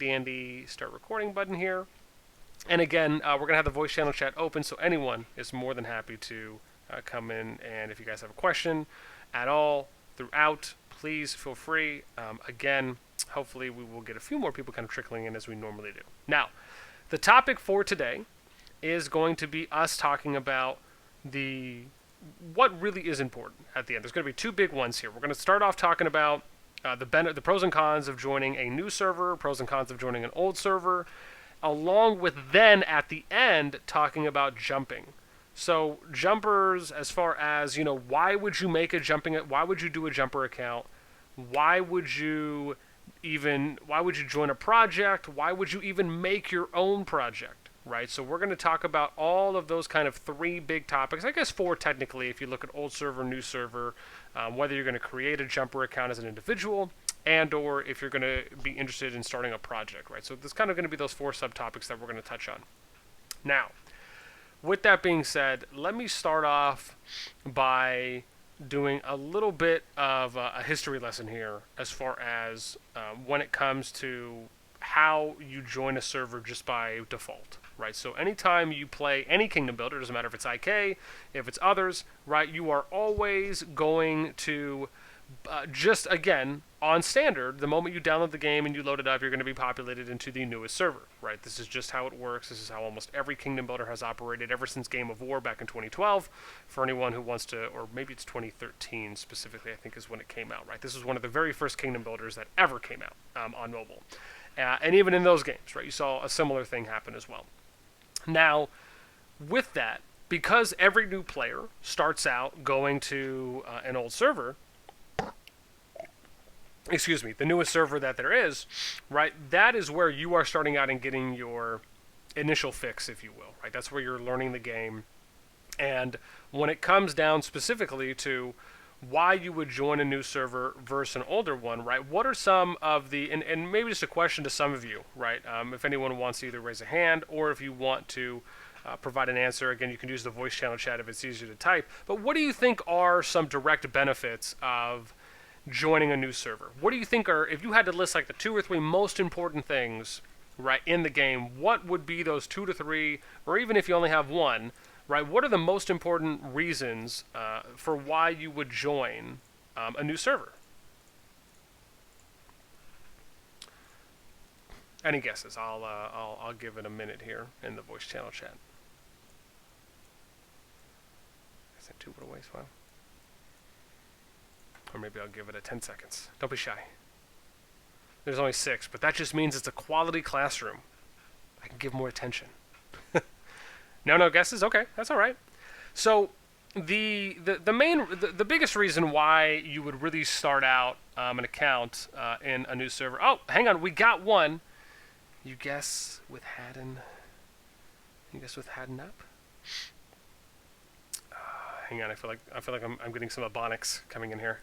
dandy start recording button here. And again, we're going to have the voice channel chat open, so anyone is more than happy to come in. And if you guys have a question at all throughout, please feel free. Again, hopefully we will get a few more people kind of trickling in as we normally do. Now, the topic for today is going to be us talking about what really is important at the end. There's going to be two big ones here. We're going to start off talking about the pros and cons of joining a new server, pros and cons of joining an old server, along with then at the end talking about jumping. So jumpers, as far as, why would you why would you do a jumper account? Why would you join a project? Why would you even make your own project? Right, so we're going to talk about all of those kind of three big topics. I guess four technically, if you look at old server, new server, whether you're going to create a jumper account as an individual, and or if you're going to be interested in starting a project, right? So there's kind of going to be those four subtopics that we're going to touch on. Now, with that being said, let me start off by doing a little bit of a history lesson here as far as when it comes to how you join a server just by default. Right, so anytime you play any Kingdom Builder, doesn't matter if it's IK, if it's others, right, you are always going to just, again, on standard, the moment you download the game and you load it up, you're going to be populated into the newest server, right? This is just how it works. This is how almost every Kingdom Builder has operated ever since Game of War back in 2012, for anyone who wants to, or maybe it's 2013 specifically, I think is when it came out, right? This was one of the very first Kingdom Builders that ever came out on mobile. And even in those games, right, you saw a similar thing happen as well. Now, with that, because every new player starts out going to an old server, the newest server that there is, right, that is where you are starting out and getting your initial fix, if you will, right? That's where you're learning the game. And when it comes down specifically to why you would join a new server versus an older one, right? What are some of the, and maybe just a question to some of you, right? If anyone wants to either raise a hand or if you want to provide an answer, again, you can use the voice channel chat if it's easier to type. But what do you think are some direct benefits of joining a new server? What do you think are, if you had to list like the 2 or 3 most important things, right, in the game, what would be those 2 to 3, or even if you only have one, right, what are the most important reasons for why you would join a new server? Any guesses? I'll give it a minute here in the voice channel chat. I sent 2 away, well. Or maybe I'll give it a 10 seconds. Don't be shy. There's only 6, but that just means it's a quality classroom. I can give more attention. No guesses? Okay, that's all right. So the biggest reason why you would really start out an account in a new server. Oh, hang on, we got one. You guess with Haddon. You guess with Haddon up. Hang on, I feel like I'm getting some ebonics coming in here.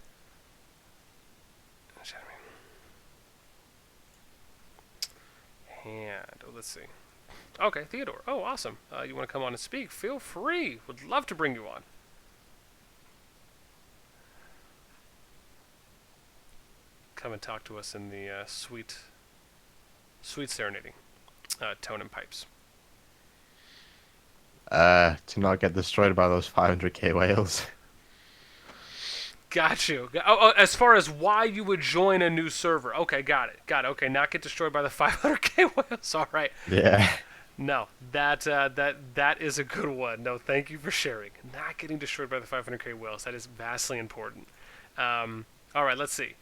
And let's see. Okay, Theodore. Oh, awesome. You want to come on and speak? Feel free. Would love to bring you on. Come and talk to us in the sweet serenading tone and pipes. To not get destroyed by those 500k whales. Got you. Oh, as far as why you would join a new server. Okay, got it. Okay, not get destroyed by the 500k whales. All right. Yeah. No, that is a good one. No, thank you for sharing. Not getting destroyed by the 500k whales. That is vastly important. All right, let's see.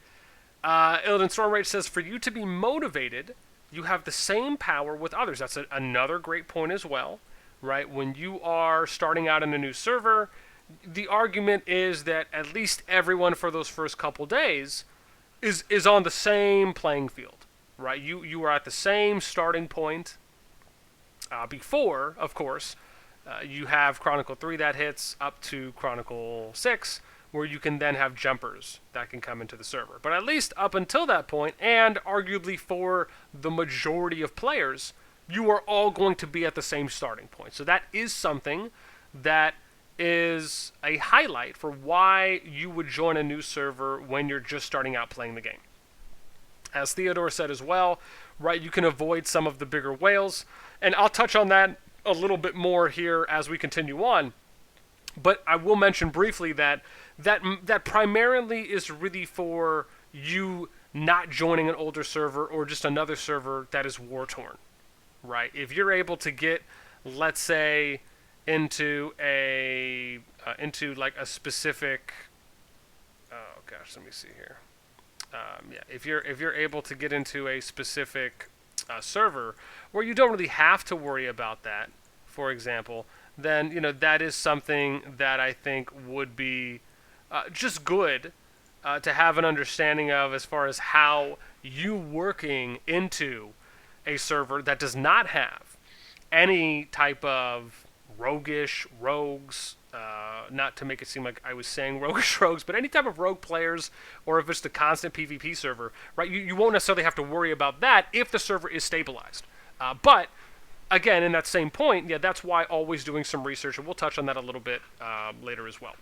Illidan Stormrage says, for you to be motivated, you have the same power with others. That's another great point as well, right? When you are starting out in a new server, the argument is that at least everyone for those first couple days is on the same playing field, right? You are at the same starting point. Before, of course, you have Chronicle 3 that hits up to Chronicle 6, where you can then have jumpers that can come into the server. But at least up until that point, and arguably for the majority of players, you are all going to be at the same starting point. So that is something that is a highlight for why you would join a new server when you're just starting out playing the game. As Theodore said as well, right? You can avoid some of the bigger whales, and I'll touch on that a little bit more here as we continue on. But I will mention briefly that primarily is really for you not joining an older server or just another server that is war torn, right? If you're able to get, let's say, into like a specific, oh gosh, let me see here. Yeah, if you're able to get into a specific server where you don't really have to worry about that, for example, then that is something that I think would be just good to have an understanding of, as far as how you working into a server that does not have any type of rogues, not to make it seem like I was saying roguish rogues, but any type of rogue players, or if it's the constant PvP server, right? You won't necessarily have to worry about that if the server is stabilized. But again, in that same point, yeah, that's why always doing some research, and we'll touch on that a little bit later as well.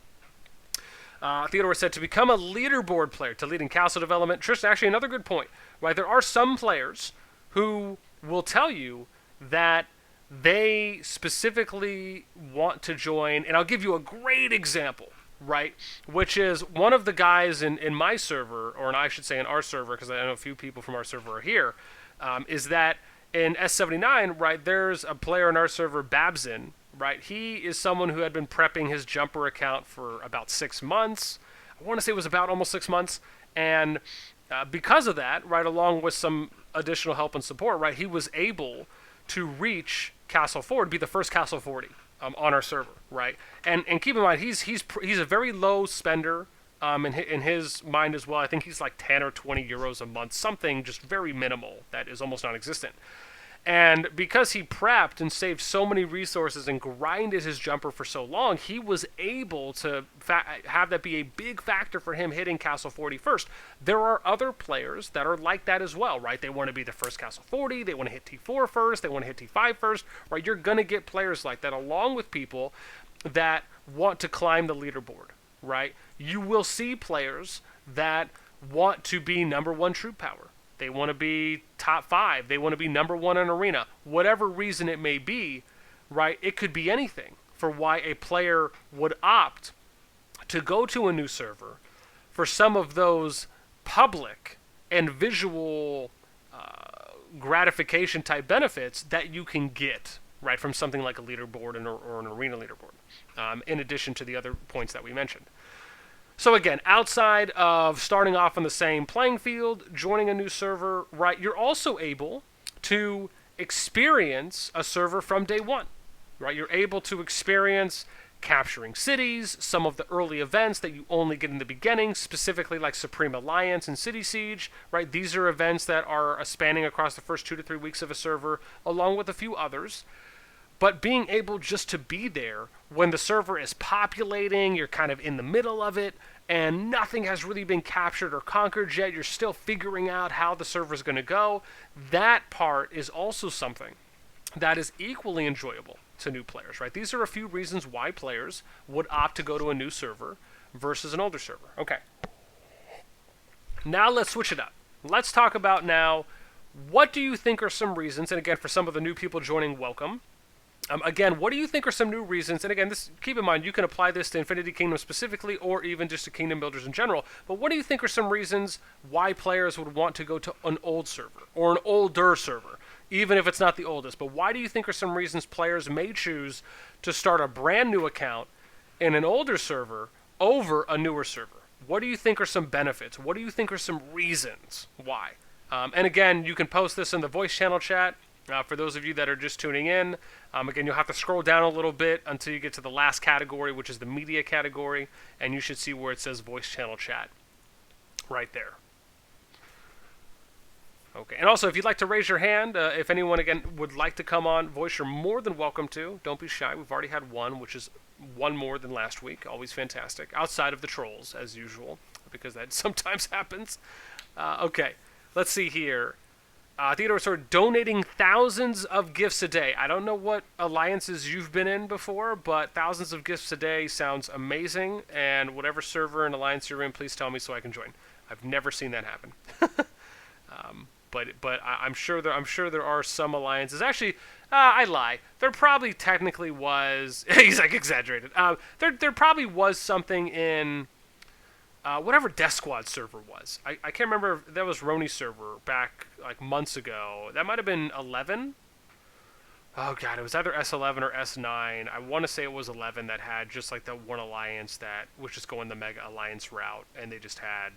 Theodore said, to become a leaderboard player to lead in castle development. Tristan, actually another good point, right? There are some players who will tell you that they specifically want to join, and I'll give you a great example, right? Which is one of the guys in my server, or I should say in our server, because I know a few people from our server are here, is that in S79, right, there's a player in our server, Babson, right? He is someone who had been prepping his jumper account for about 6 months. I want to say it was about almost 6 months. And because of that, right, along with some additional help and support, right, he was able to reach Castle 40, be the first Castle 40 on our server, right? And keep in mind, he's a very low spender in his mind as well. I think he's like 10 or 20 euros a month, something just very minimal that is almost non-existent. And because he prepped and saved so many resources and grinded his jumper for so long, he was able to have that be a big factor for him hitting Castle 40 first. There are other players that are like that as well, right? They want to be the first Castle 40, they want to hit T4 first, they want to hit T5 first, right? You're going to get players like that, along with people that want to climb the leaderboard, right? You will see players that want to be number one troop power. They want to be top 5. They want to be number 1 in arena. Whatever reason it may be, right? It could be anything for why a player would opt to go to a new server for some of those public and visual gratification type benefits that you can get, right, from something like a leaderboard or an arena leaderboard, in addition to the other points that we mentioned. So again, outside of starting off on the same playing field, joining a new server, right, you're also able to experience a server from day one, right? You're able to experience capturing cities, some of the early events that you only get in the beginning, specifically like Supreme Alliance and City Siege, right? These are events that are spanning across the first 2 to 3 weeks of a server, along with a few others. But being able just to be there when the server is populating, you're kind of in the middle of it, and nothing has really been captured or conquered yet, you're still figuring out how the server is going to go, that part is also something that is equally enjoyable to new players, right? These are a few reasons why players would opt to go to a new server versus an older server. Okay. Now let's switch it up. Let's talk about now, what do you think are some reasons, and again, for some of the new people joining, welcome. Again, what do you think are some new reasons? And again, keep in mind, you can apply this to Infinity Kingdom specifically, or even just to Kingdom Builders in general. But what do you think are some reasons why players would want to go to an old server, or an older server, even if it's not the oldest? But why do you think are some reasons players may choose to start a brand new account in an older server over a newer server? What do you think are some benefits? What do you think are some reasons why? And again, you can post this in the voice channel chat. For those of you that are just tuning in, again, you'll have to scroll down a little bit until you get to the last category, which is the media category, and you should see where it says voice channel chat right there. Okay, and also, if you'd like to raise your hand, if anyone, again, would like to come on voice, you're more than welcome to. Don't be shy. We've already had one, which is one more than last week. Always fantastic. Outside of the trolls, as usual, because that sometimes happens. Okay, let's see here. Theodore started donating thousands of gifts a day. I don't know what alliances you've been in before, but thousands of gifts a day sounds amazing. And whatever server and alliance you're in, please tell me so I can join. I've never seen that happen. I'm sure there are some alliances. Actually, I lie. There probably technically was. He's like exaggerated. There probably was something in whatever Death Squad server was. I can't remember if that was Roni's server back like months ago. That might have been 11. Oh god, it was either S11 or S9. I want to say it was 11 that had just like the one alliance that was just going the Mega Alliance route, and they just had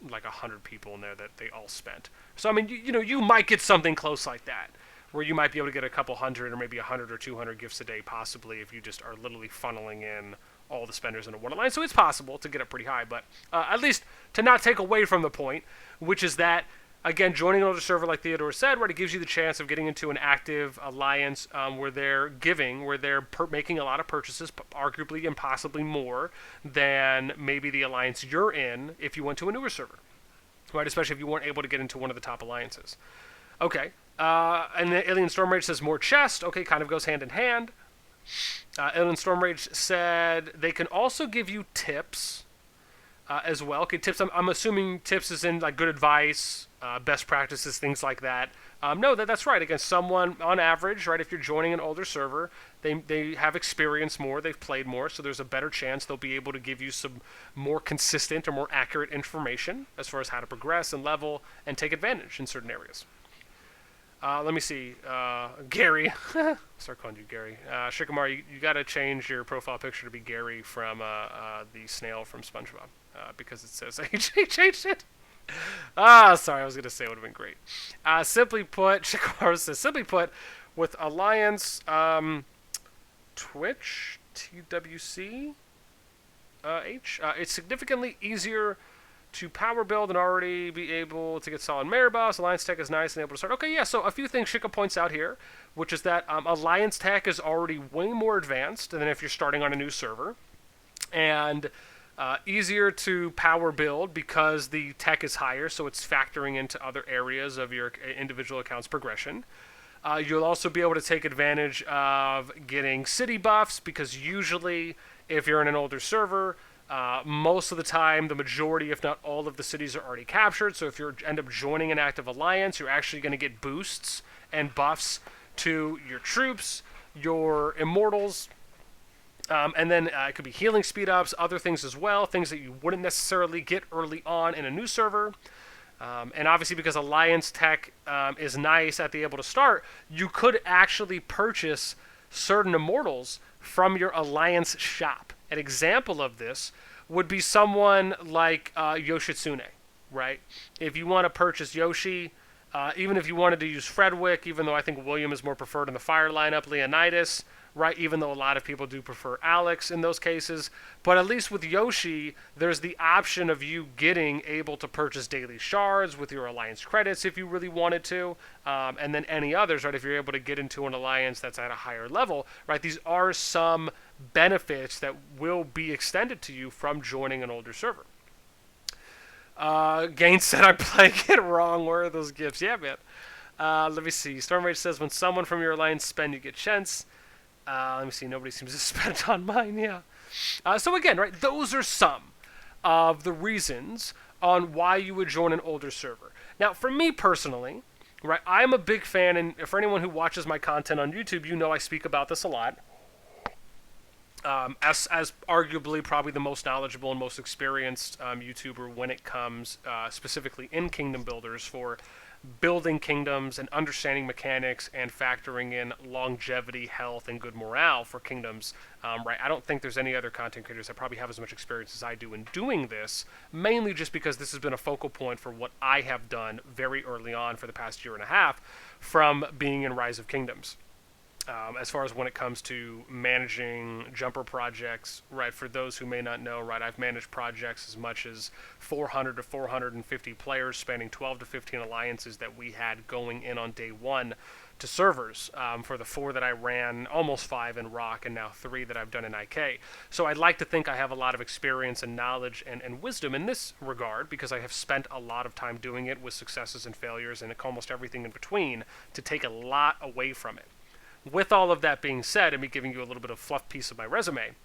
like 100 people in there that they all spent. So I mean, you might get something close like that, where you might be able to get a couple hundred or maybe 100 or 200 gifts a day, possibly, if you just are literally funneling in all the spenders into one alliance. So it's possible to get up pretty high, but at least to not take away from the point, which is that, again, joining an older server, like Theodore said, right, it gives you the chance of getting into an active alliance where they're making a lot of purchases, arguably and possibly more than maybe the alliance you're in if you went to a newer server, right? Especially if you weren't able to get into one of the top alliances. Okay, and the Alien Storm Rage says more chest. Okay, kind of goes hand in hand. Alien Storm Rage said they can also give you tips as well. Okay, tips. I'm assuming tips is in like good advice, best practices, things like that. No, that's right. Again, someone on average, right? If you're joining an older server, they have experienced more, they've played more, so there's a better chance they'll be able to give you some more consistent or more accurate information as far as how to progress and level and take advantage in certain areas. Let me see. Gary. Start calling you Gary. Shikamaru, you got to change your profile picture to be Gary from the snail from SpongeBob because it says he changed it. Sorry, I was going to say it would have been great. Simply put, Shikamaru says, simply put, with Alliance Twitch, TWC, it's significantly easier to power build and already be able to get solid Mare buffs. Alliance tech is nice and able to start. Okay, yeah, so a few things Shika points out here, which is that Alliance tech is already way more advanced than if you're starting on a new server, and easier to power build because the tech is higher, so it's factoring into other areas of your individual account's progression. You'll also be able to take advantage of getting city buffs because usually if you're in an older server, most of the time, the majority, if not all of the cities are already captured. So if you end up joining an active alliance, you're actually going to get boosts and buffs to your troops, your immortals, and then it could be healing speed ups, other things as well, things that you wouldn't necessarily get early on in a new server. And obviously because Alliance tech is nice at the able to start, you could actually purchase certain immortals from your Alliance shop. An example of this would be someone like Yoshitsune, right? If you want to purchase Yoshi, even if you wanted to use Fredwick, even though I think William is more preferred in the fire lineup, Leonidas, right? Even though a lot of people do prefer Alex in those cases. But at least with Yoshi, there's the option of you getting able to purchase daily shards with your Alliance credits if you really wanted to. And then any others, right? If you're able to get into an Alliance that's at a higher level, right? These are some benefits that will be extended to you from joining an older server. Gaines said I'm playing it wrong. Where are those gifts? Yeah, man. Let me see. Storm Rage says when someone from your Alliance spend, you get chance. Let me see. Nobody seems to spend it on mine. Yeah. So again, right, those are some of the reasons on why you would join an older server. Now, for me personally, right, I'm a big fan, and for anyone who watches my content on YouTube, you know I speak about this a lot. As arguably probably the most knowledgeable and most experienced YouTuber when it comes specifically in kingdom builders for building kingdoms and understanding mechanics and factoring in longevity, health, and good morale for kingdoms, right? I don't think there's any other content creators that probably have as much experience as I do in doing this, mainly just because this has been a focal point for what I have done very early on for the past year and a half from being in Rise of Kingdoms. As far as when it comes to managing jumper projects, right, for those who may not know, right, I've managed projects as much as 400 to 450 players spanning 12 to 15 alliances that we had going in on day one to servers for the 4 that I ran, almost 5 in Rock, and now 3 that I've done in IK. So I'd like to think I have a lot of experience and knowledge and wisdom in this regard because I have spent a lot of time doing it with successes and failures and almost everything in between to take a lot away from it. With all of that being said, and me giving you a little bit of fluff piece of my resume,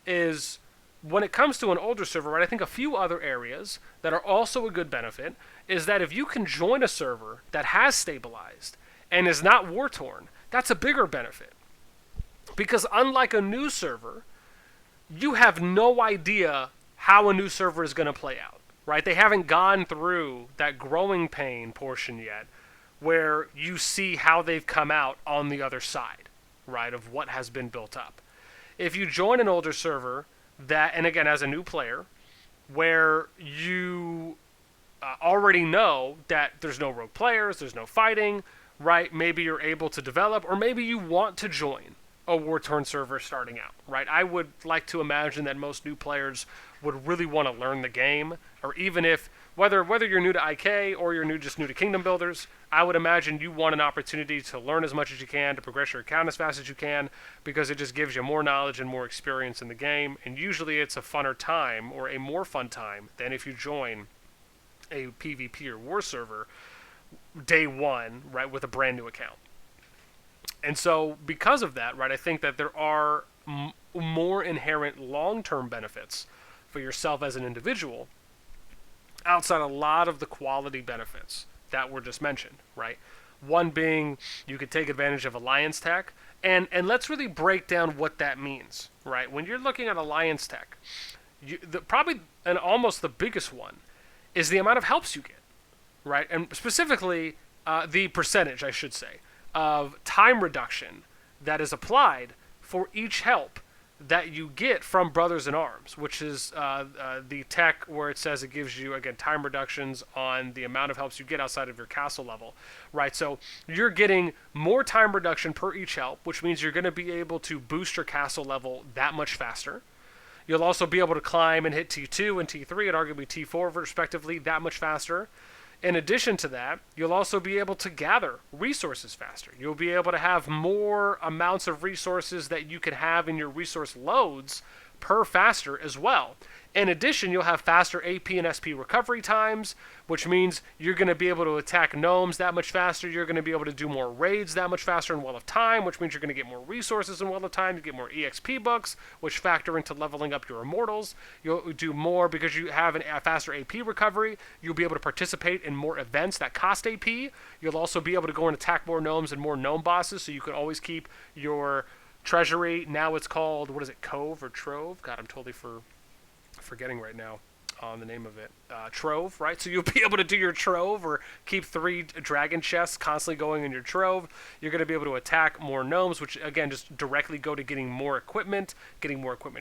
is when it comes to an older server, right, I think a few other areas that are also a good benefit is that if you can join a server that has stabilized and is not war torn, that's a bigger benefit. Because unlike a new server, you have no idea how a new server is going to play out, right? They haven't gone through that growing pain portion yet where you see how they've come out on the other side, right, of what has been built up. If you join an older server that, and again, as a new player, where you already know that there's no rogue players, there's no fighting, right? Maybe you're able to develop, or maybe you want to join a war-torn server starting out, right? I would like to imagine that most new players would really want to learn the game, or even if, whether you're new to IK or you're just new to Kingdom Builders, I would imagine you want an opportunity to learn as much as you can, to progress your account as fast as you can, because it just gives you more knowledge and more experience in the game, and usually it's a funner time, or a more fun time, than if you join a PvP or war server day one, right, with a brand new account. And so, because of that, right, I think that there are more inherent long-term benefits for yourself as an individual outside a lot of the quality benefits that were just mentioned, right? One being you could take advantage of alliance tech, and let's really break down what that means, right? When you're looking at alliance tech, probably and almost the biggest one is the amount of helps you get, right? And specifically, the percentage, I should say, of time reduction that is applied for each help that you get from Brothers in Arms, which is the tech where it says it gives you, again, time reductions on the amount of helps you get outside of your castle level, right? So you're getting more time reduction per each help, which means you're going to be able to boost your castle level that much faster. You'll also be able to climb and hit T2 and T3 and arguably T4 respectively that much faster. In addition to that, you'll also be able to gather resources faster. You'll be able to have more amounts of resources that you can have in your resource loads per faster as well. In addition, you'll have faster AP and SP recovery times, which means you're going to be able to attack gnomes that much faster. You're going to be able to do more raids that much faster in Well of Time, which means you're going to get more resources in Well of Time. You get more EXP books, which factor into leveling up your immortals. You'll do more because you have a faster AP recovery. You'll be able to participate in more events that cost AP. You'll also be able to go and attack more gnomes and more gnome bosses, so you can always keep your treasury. Now it's called, what is it, Cove or Trove? God, I'm totally forgetting right now on the name of it. Trove, right? So you'll be able to do your Trove or keep 3 dragon chests constantly going in your Trove. You're going to be able to attack more gnomes, which again just directly go to getting more equipment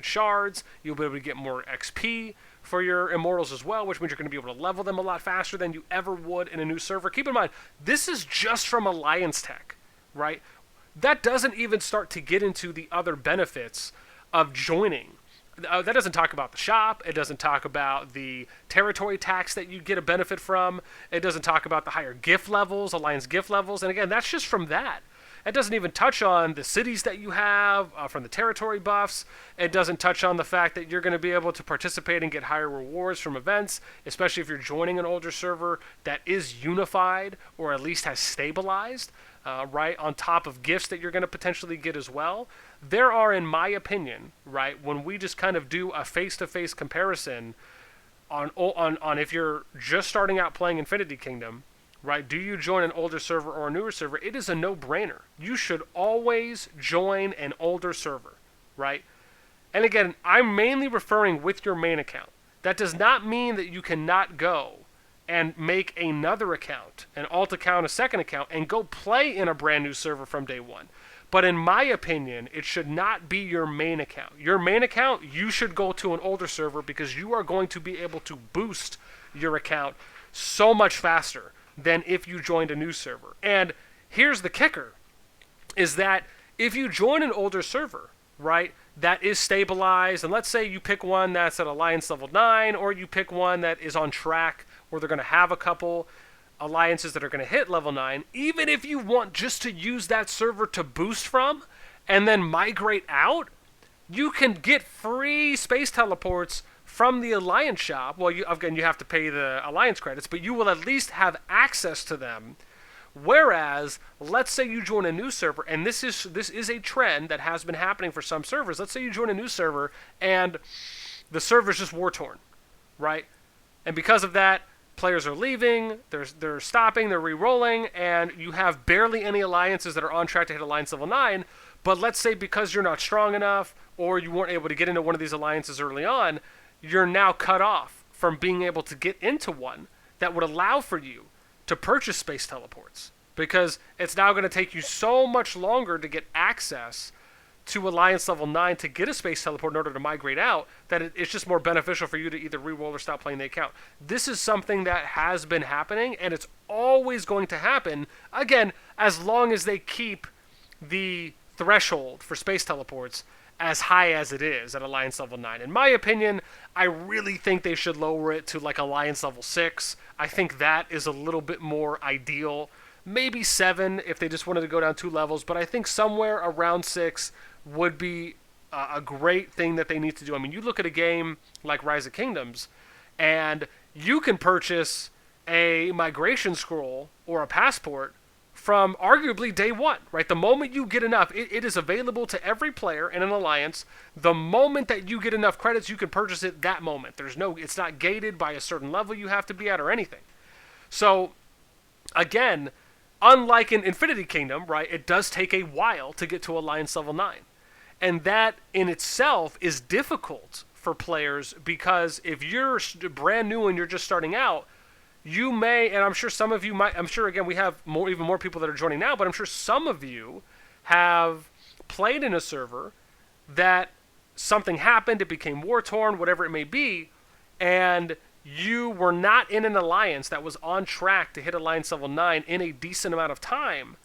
shards. You'll be able to get more XP for your immortals as well, which means you're going to be able to level them a lot faster than you ever would in a new server. Keep in mind, this is just from Alliance Tech, right? That doesn't even start to get into the other benefits of joining. That doesn't talk about the shop. It doesn't talk about the territory tax that you get a benefit from. It doesn't talk about the higher gift levels, alliance gift levels. And again, that's just from that. It doesn't even touch on the cities that you have from the territory buffs. It doesn't touch on the fact that you're going to be able to participate and get higher rewards from events, especially if you're joining an older server that is unified or at least has stabilized, right, on top of gifts that you're going to potentially get as well. There are, in my opinion, right, when we just kind of do a face-to-face comparison on if you're just starting out playing Infinity Kingdom, right, do you join an older server or a newer server? It is a no-brainer. You should always join an older server, right? And again, I'm mainly referring with your main account. That does not mean that you cannot go and make another account, an alt account, a second account, and go play in a brand new server from day one. But in my opinion, it should not be your main account. Your main account, you should go to an older server because you are going to be able to boost your account so much faster than if you joined a new server. And here's the kicker, is that if you join an older server, right, that is stabilized, and let's say you pick one that's at Alliance level 9, or you pick one that is on track where they're going to have a couple alliances that are going to hit level 9, even if you want just to use that server to boost from and then migrate out, you can get free space teleports from the Alliance shop. Well, you have to pay the Alliance credits, but you will at least have access to them. Whereas, let's say you join a new server, and this is a trend that has been happening for some servers. Let's say you join a new server, and the server's just war-torn, right? And because of that, players are leaving, they're stopping, they're re-rolling, and you have barely any alliances that are on track to hit alliance level 9. But let's say because you're not strong enough, or you weren't able to get into one of these alliances early on, you're now cut off from being able to get into one that would allow for you to purchase space teleports. Because it's now going to take you so much longer to get access to Alliance level 9 to get a space teleport in order to migrate out, that it's just more beneficial for you to either re-roll or stop playing the account. This is something that has been happening, and it's always going to happen, again, as long as they keep the threshold for space teleports as high as it is at Alliance level 9. In my opinion, I really think they should lower it to like Alliance level 6. I think that is a little bit more ideal. Maybe 7 if they just wanted to go down 2 levels, but I think somewhere around 6 would be a great thing that they need to do. I mean, you look at a game like Rise of Kingdoms, and you can purchase a migration scroll or a passport from arguably day one, right? The moment you get enough, it is available to every player in an alliance. The moment that you get enough credits, you can purchase it that moment. It's not gated by a certain level you have to be at or anything. So, again, unlike in Infinity Kingdom, right, it does take a while to get to Alliance level 9. And that in itself is difficult for players because if you're brand new and you're just starting out, you may, and I'm sure some of you might, I'm sure again we have even more people that are joining now, but I'm sure some of you have played in a server that something happened, it became war-torn, whatever it may be, and you were not in an alliance that was on track to hit Alliance level 9 in a decent amount of time,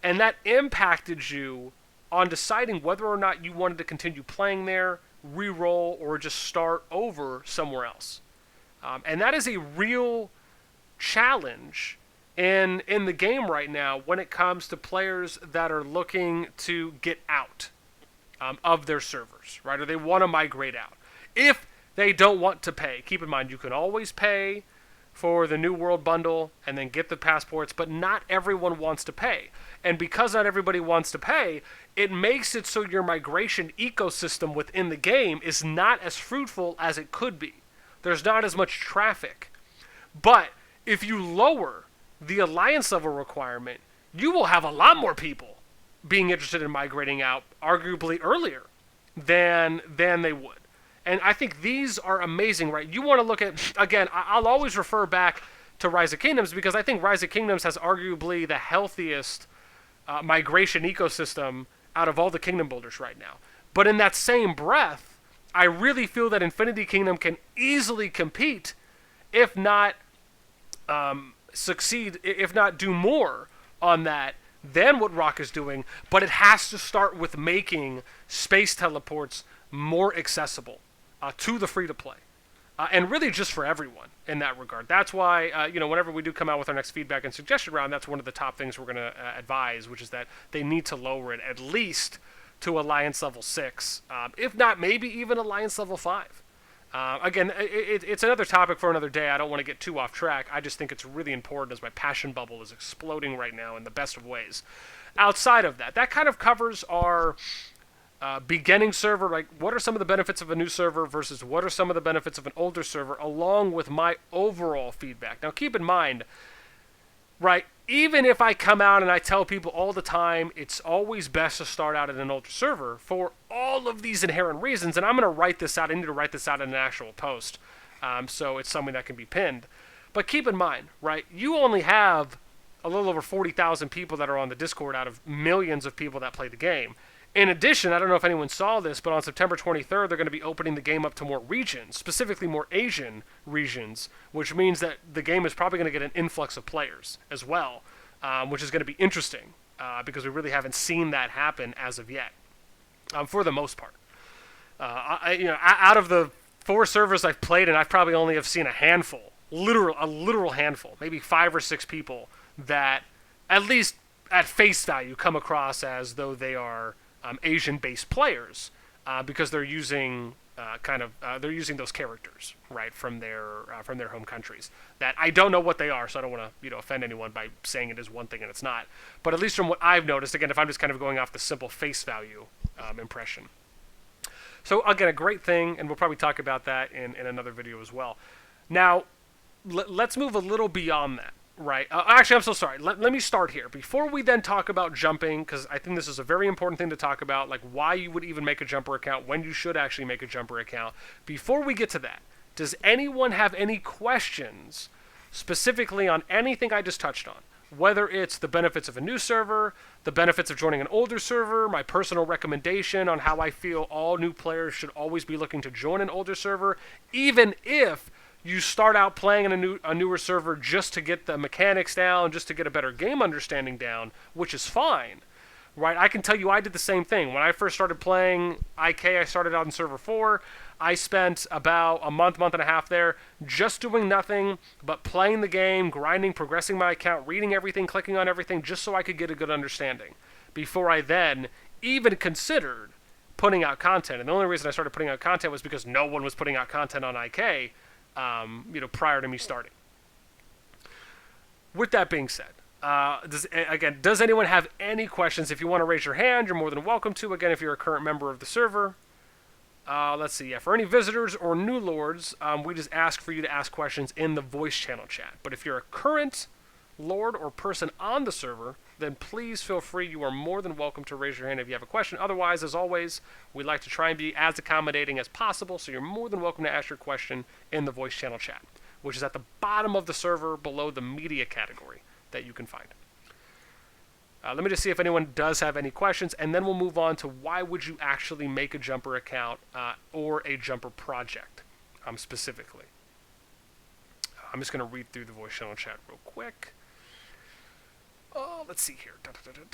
and that impacted you on deciding whether or not you wanted to continue playing there, re-roll, or just start over somewhere else. And that is a real challenge in the game right now when it comes to players that are looking to get out of their servers, right? Or they want to migrate out. If they don't want to pay, keep in mind you can always pay for the New World bundle and then get the passports, but not everyone wants to pay. And because not everybody wants to pay, it makes it so your migration ecosystem within the game is not as fruitful as it could be. There's not as much traffic. But if you lower the alliance level requirement, you will have a lot more people being interested in migrating out, arguably earlier than they would. And I think these are amazing, right? You want to look at, again, I'll always refer back to Rise of Kingdoms because I think Rise of Kingdoms has arguably the healthiest migration ecosystem out of all the kingdom builders right now. But in that same breath, I really feel that Infinity Kingdom can easily compete, if not succeed, if not do more on that than what Rock is doing. But it has to start with making space teleports more accessible to the free-to-play. And really just for everyone in that regard. That's why, whenever we do come out with our next feedback and suggestion round, that's one of the top things we're going to advise, which is that they need to lower it at least to Alliance level 6, if not maybe even Alliance level 5. Again, it's another topic for another day. I don't want to get too off track. I just think it's really important as my passion bubble is exploding right now in the best of ways. Outside of that, that kind of covers our beginning server, like what are some of the benefits of a new server versus what are some of the benefits of an older server, along with my overall feedback. Now keep in mind, right, even if I come out and I tell people all the time it's always best to start out at an older server for all of these inherent reasons, and I'm going to write this out, I need to write this out in an actual post, so it's something that can be pinned. But keep in mind, right, you only have a little over 40,000 people that are on the Discord out of millions of people that play the game. In addition, I don't know if anyone saw this, but on September 23rd, they're going to be opening the game up to more regions, specifically more Asian regions, which means that the game is probably going to get an influx of players as well, which is going to be interesting because we really haven't seen that happen as of yet, for the most part. Out of the 4 servers I've played, and I've probably only have seen a handful, a literal handful, maybe 5 or 6 people that, at least at face value, come across as though they are Asian-based players because they're using they're using those characters, right, from their home countries. That I don't know what they are, so I don't want to offend anyone by saying it is one thing and it's not. But at least from what I've noticed, again, if I'm just kind of going off the simple face value impression. So again, a great thing, and we'll probably talk about that in another video as well. Now, let's move a little beyond that, right? Actually, I'm so sorry. Let me start here. Before we then talk about jumping, because I think this is a very important thing to talk about, like why you would even make a jumper account, when you should actually make a jumper account. Before we get to that, does anyone have any questions specifically on anything I just touched on? Whether it's the benefits of a new server, the benefits of joining an older server, my personal recommendation on how I feel all new players should always be looking to join an older server, even if you start out playing in a newer server just to get the mechanics down, just to get a better game understanding down, which is fine, right? I can tell you I did the same thing. When I first started playing IK, I started out in server 4. I spent about a month and a half there just doing nothing but playing the game, grinding, progressing my account, reading everything, clicking on everything, just so I could get a good understanding before I then even considered putting out content. And the only reason I started putting out content was because no one was putting out content on IK, prior to me starting. With that being said, does anyone have any questions? If you want to raise your hand, you're more than welcome to. Again, if you're a current member of the server. Let's see. Yeah, for any visitors or new lords, we just ask for you to ask questions in the voice channel chat. But if you're a current lord or person on the server, then please feel free. You are more than welcome to raise your hand if you have a question. Otherwise, as always, we like to try and be as accommodating as possible, so you're more than welcome to ask your question in the voice channel chat, which is at the bottom of the server below the media category that you can find. Let me just see if anyone does have any questions, and then we'll move on to why would you actually make a jumper account or a jumper project specifically. I'm just going to read through the voice channel chat real quick. Let's see here.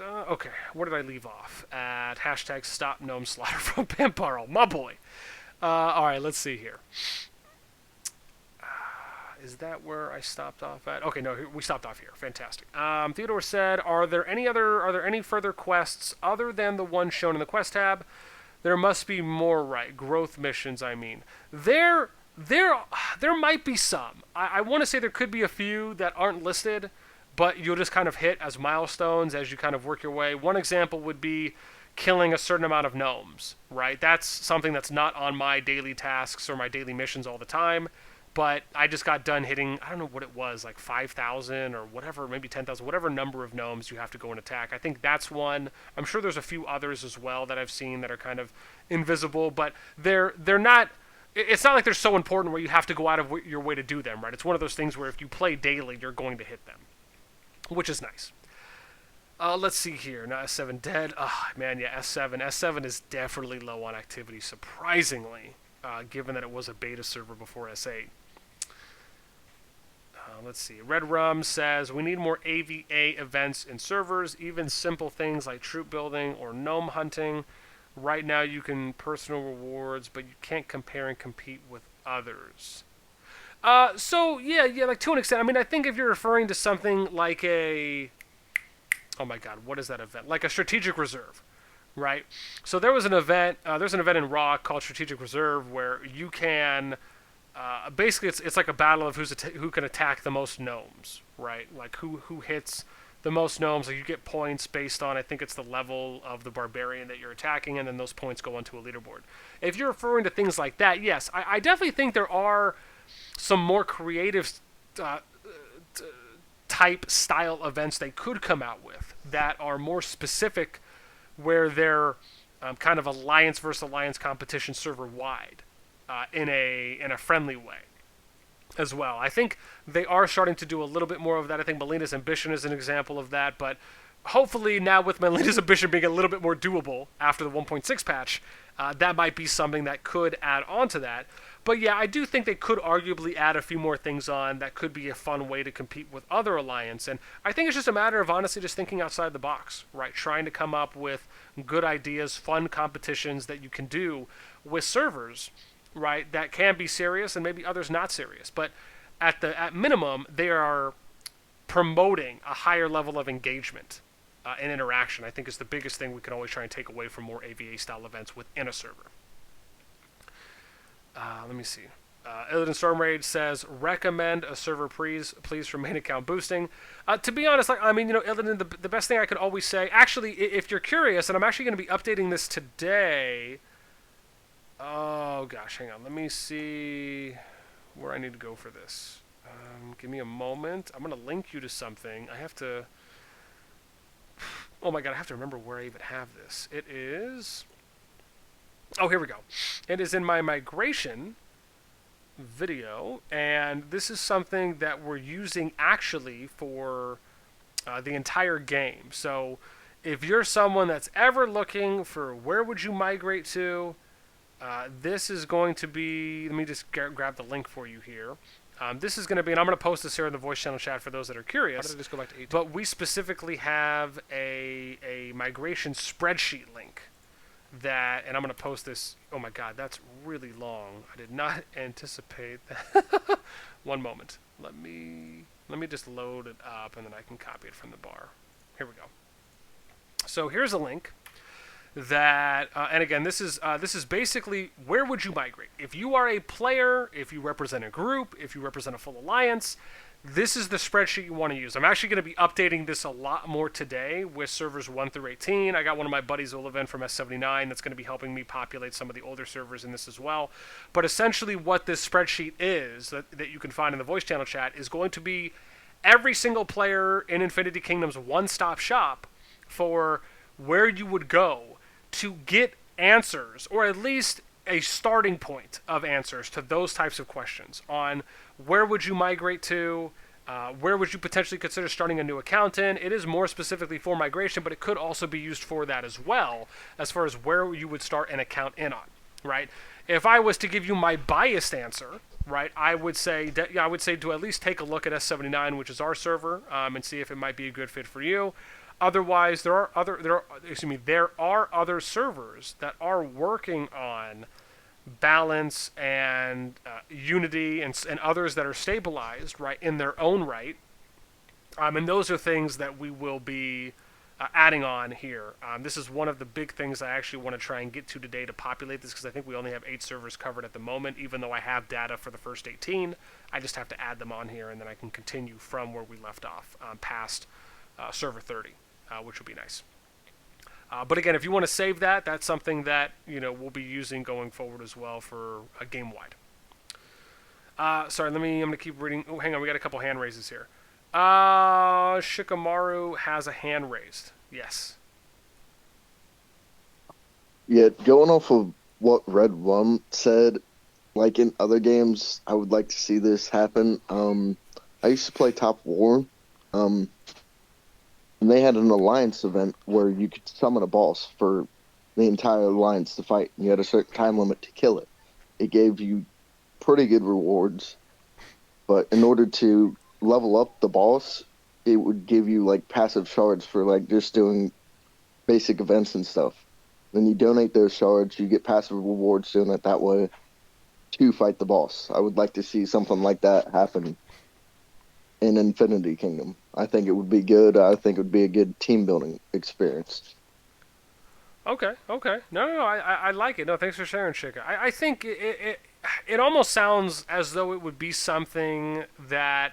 Okay, where did I leave off? At hashtag stop gnome slaughter from Pamparl. My boy. All right, let's see here. Is that where I stopped off at? Okay, no, we stopped off here. Fantastic. Theodore said, are there any further quests other than the one shown in the quest tab? There must be more, right? Growth missions, I mean. There might be some. I want to say there could be a few that aren't listed, but you'll just kind of hit as milestones as you kind of work your way. One example would be killing a certain amount of gnomes, right? That's something that's not on my daily tasks or my daily missions all the time. But I just got done hitting, I don't know what it was, like 5,000 or whatever, maybe 10,000, whatever number of gnomes you have to go and attack. I think that's one. I'm sure there's a few others as well that I've seen that are kind of invisible, but they're not, it's not like they're so important where you have to go out of your way to do them, right? It's one of those things where if you play daily, you're going to hit them, which is nice. Let's see here. Now S7 dead. Oh, man, yeah, S7. S7 is definitely low on activity, surprisingly, given that it was a beta server before S8. Let's see. Red Rum says, we need more AVA events in servers, even simple things like troop building or gnome hunting. Right now you can personal rewards, but you can't compare and compete with others. So, yeah, like to an extent. I mean, I think if you're referring to something like a... Oh my god, what is that event? Like a strategic reserve, right? So there was an event, there's an event in Raw called Strategic Reserve where you can... basically, it's like a battle of who can attack the most gnomes, right? Like who hits the most gnomes. Like you get points based on, I think it's the level of the barbarian that you're attacking, and then those points go onto a leaderboard. If you're referring to things like that, yes, I definitely think there are some more creative type style events they could come out with that are more specific, where they're kind of alliance versus alliance competition server wide. In a friendly way as well. I think they are starting to do a little bit more of that. I think Melina's Ambition is an example of that, but hopefully now with Melina's Ambition being a little bit more doable after the 1.6 patch, that might be something that could add on to that. But yeah, I do think they could arguably add a few more things on that could be a fun way to compete with other alliance. And I think it's just a matter of honestly just thinking outside the box, right? Trying to come up with good ideas, fun competitions that you can do with servers, right, that can be serious and maybe others not serious. But at minimum, they are promoting a higher level of engagement and interaction. I think is the biggest thing we can always try and take away from more AVA-style events within a server. Let me see. Illidan Stormrage says, recommend a server please for main account boosting. To be honest, like, I mean, you know, Illidan, the best thing I could always say, actually, if you're curious, and I'm actually going to be updating this today... Oh gosh, hang on. Let me see where I need to go for this. Give me a moment. I'm gonna link you to something. I have to. Oh my god, I have to remember where I even have this. It is. Oh, here we go. It is in my migration video, and this is something that we're using actually for the entire game. So, if you're someone that's ever looking for where would you migrate to, this is going to be. Let me just grab the link for you here. This is going to be, and I'm going to post this here in the voice channel chat for those that are curious. How did I just go back to 18? But we specifically have a migration spreadsheet link that, and I'm going to post this. Oh my God, that's really long. I did not anticipate that. One moment. Let me just load it up, and then I can copy it from the bar. Here we go. So here's a link that, and again, this is basically where would you migrate if you are a player, if you represent a group, if you represent a full alliance. This is the spreadsheet you want to use. I'm actually going to be updating this a lot more today with servers 1 through 18. I got one of my buddies, Olivan from S79, that's going to be helping me populate some of the older servers in this as well. But essentially what this spreadsheet is, that you can find in the voice channel chat, is going to be every single player in Infinity Kingdom's one-stop shop for where you would go to get answers, or at least a starting point of answers to those types of questions on where would you migrate to, where would you potentially consider starting a new account in. It is more specifically for migration, but it could also be used for that as well, as far as where you would start an account in on, right? If I was to give you my biased answer, right, I would say to at least take a look at S79, which is our server, and see if it might be a good fit for you. Otherwise, there are other servers that are working on balance and unity and others that are stabilized, right, in their own right. And those are things that we will be adding on here. This is one of the big things I actually want to try and get to today to populate this, because I think we only have 8 servers covered at the moment, even though I have data for the first 18. I just have to add them on here, and then I can continue from where we left off past server 30, which would be nice. But again, if you want to save that, that's something that we'll be using going forward as well for a game-wide. Sorry, I'm going to keep reading. Oh, hang on, we got a couple hand raises here. Shikamaru has a hand raised. Yes. Yeah, going off of what Red Rum said, like in other games, I would like to see this happen. I used to play Top War, and they had an alliance event where you could summon a boss for the entire alliance to fight, and you had a certain time limit to kill it. It gave you pretty good rewards, but in order to level up the boss, it would give you like passive shards for like just doing basic events and stuff. Then you donate those shards, you get passive rewards doing it that way to fight the boss. I would like to see something like that happen in Infinity Kingdom. I think it would be good. I think it would be a good team building experience. Okay. No, I like it. No, thanks for sharing, Shika. I think it almost sounds as though it would be something that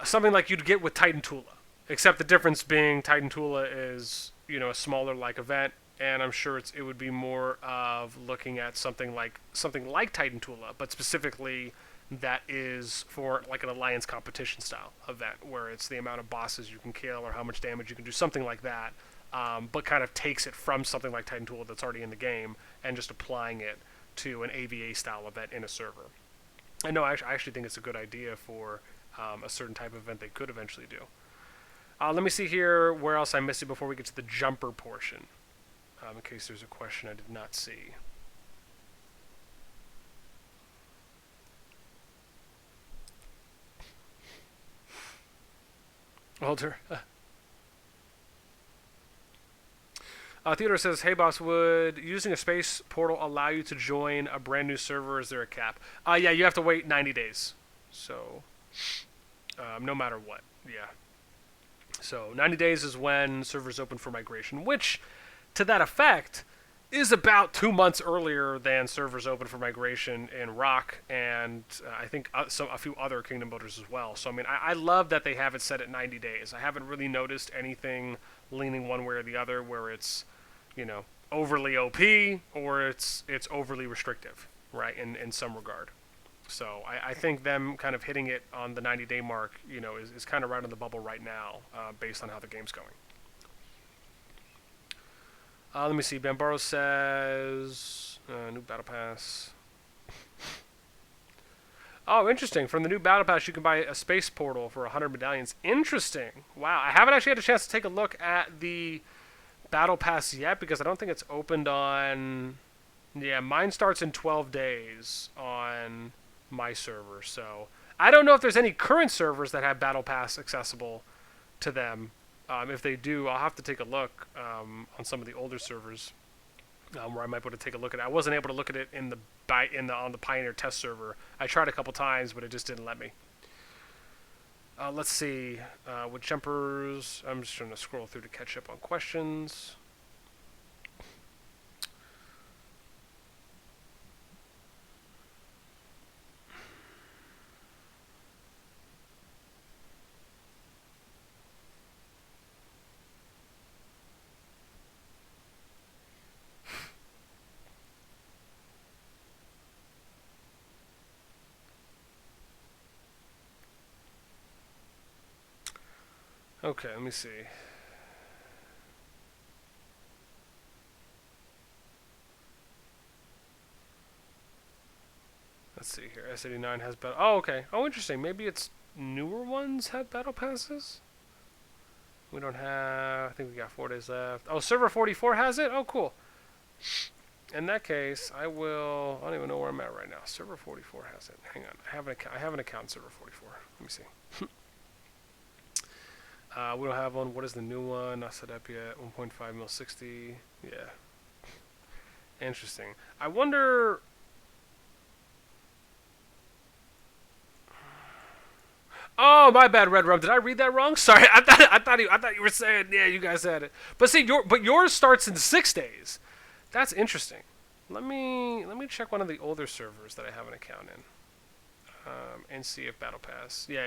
something like you'd get with Titan Tula, except the difference being Titan Tula is a smaller like event, and I'm sure it would be more of looking at something like Titan Tula, but specifically that is for like an alliance competition style event where it's the amount of bosses you can kill or how much damage you can do, something like that, but kind of takes it from something like Titan Tula that's already in the game and just applying it to an AVA style event in a server. And no, I actually think it's a good idea for a certain type of event they could eventually do. Let me see here where else I missed it before we get to the jumper portion, in case there's a question I did not see. Walter. Theodore says, hey boss, would using a space portal allow you to join a brand new server? Is there a cap? Yeah, you have to wait 90 days. So, no matter what. Yeah. So, 90 days is when servers open for migration, which, to that effect, is about 2 months earlier than servers open for migration in Rock, and I think a few other Kingdom Builders as well. So, I mean, I love that they have it set at 90 days. I haven't really noticed anything leaning one way or the other where it's, overly OP or it's overly restrictive, right? In some regard. So I think them kind of hitting it on the 90-day mark, is kind of right on the bubble right now, based on how the game's going. Let me see. Bambaro says new battle pass. Oh, interesting. From the new battle pass, you can buy a space portal for 100 medallions. Interesting. Wow. I haven't actually had a chance to take a look at the battle pass yet because I don't think it's opened on. Yeah, mine starts in 12 days on my server. So I don't know if there's any current servers that have battle pass accessible to them. If they do, I'll have to take a look on some of the older servers where I might be able to take a look at it. I wasn't able to look at it on the Pioneer test server. I tried a couple times, but it just didn't let me. Let's see. With jumpers, I'm just trying to scroll through to catch up on questions. Okay, let me see. Let's see here. S89 has battle. Oh, okay. Oh, interesting. Maybe it's newer ones have battle passes. We don't have. I think we got 4 days left. Oh, server 44 has it. Oh, cool. In that case, I will. I don't even know where I'm at right now. Server 44 has it. Hang on. I have an account in server 44. Let me see. We don't have one. What is the new one? Not set up yet. 1.5 mil 60. Yeah. Interesting. I wonder. Oh, my bad, Red Rum. Did I read that wrong? Sorry, I thought you were saying you guys had it. But see, yours starts in 6 days. That's interesting. Let me check one of the older servers that I have an account in, and see if Battle Pass. Yeah.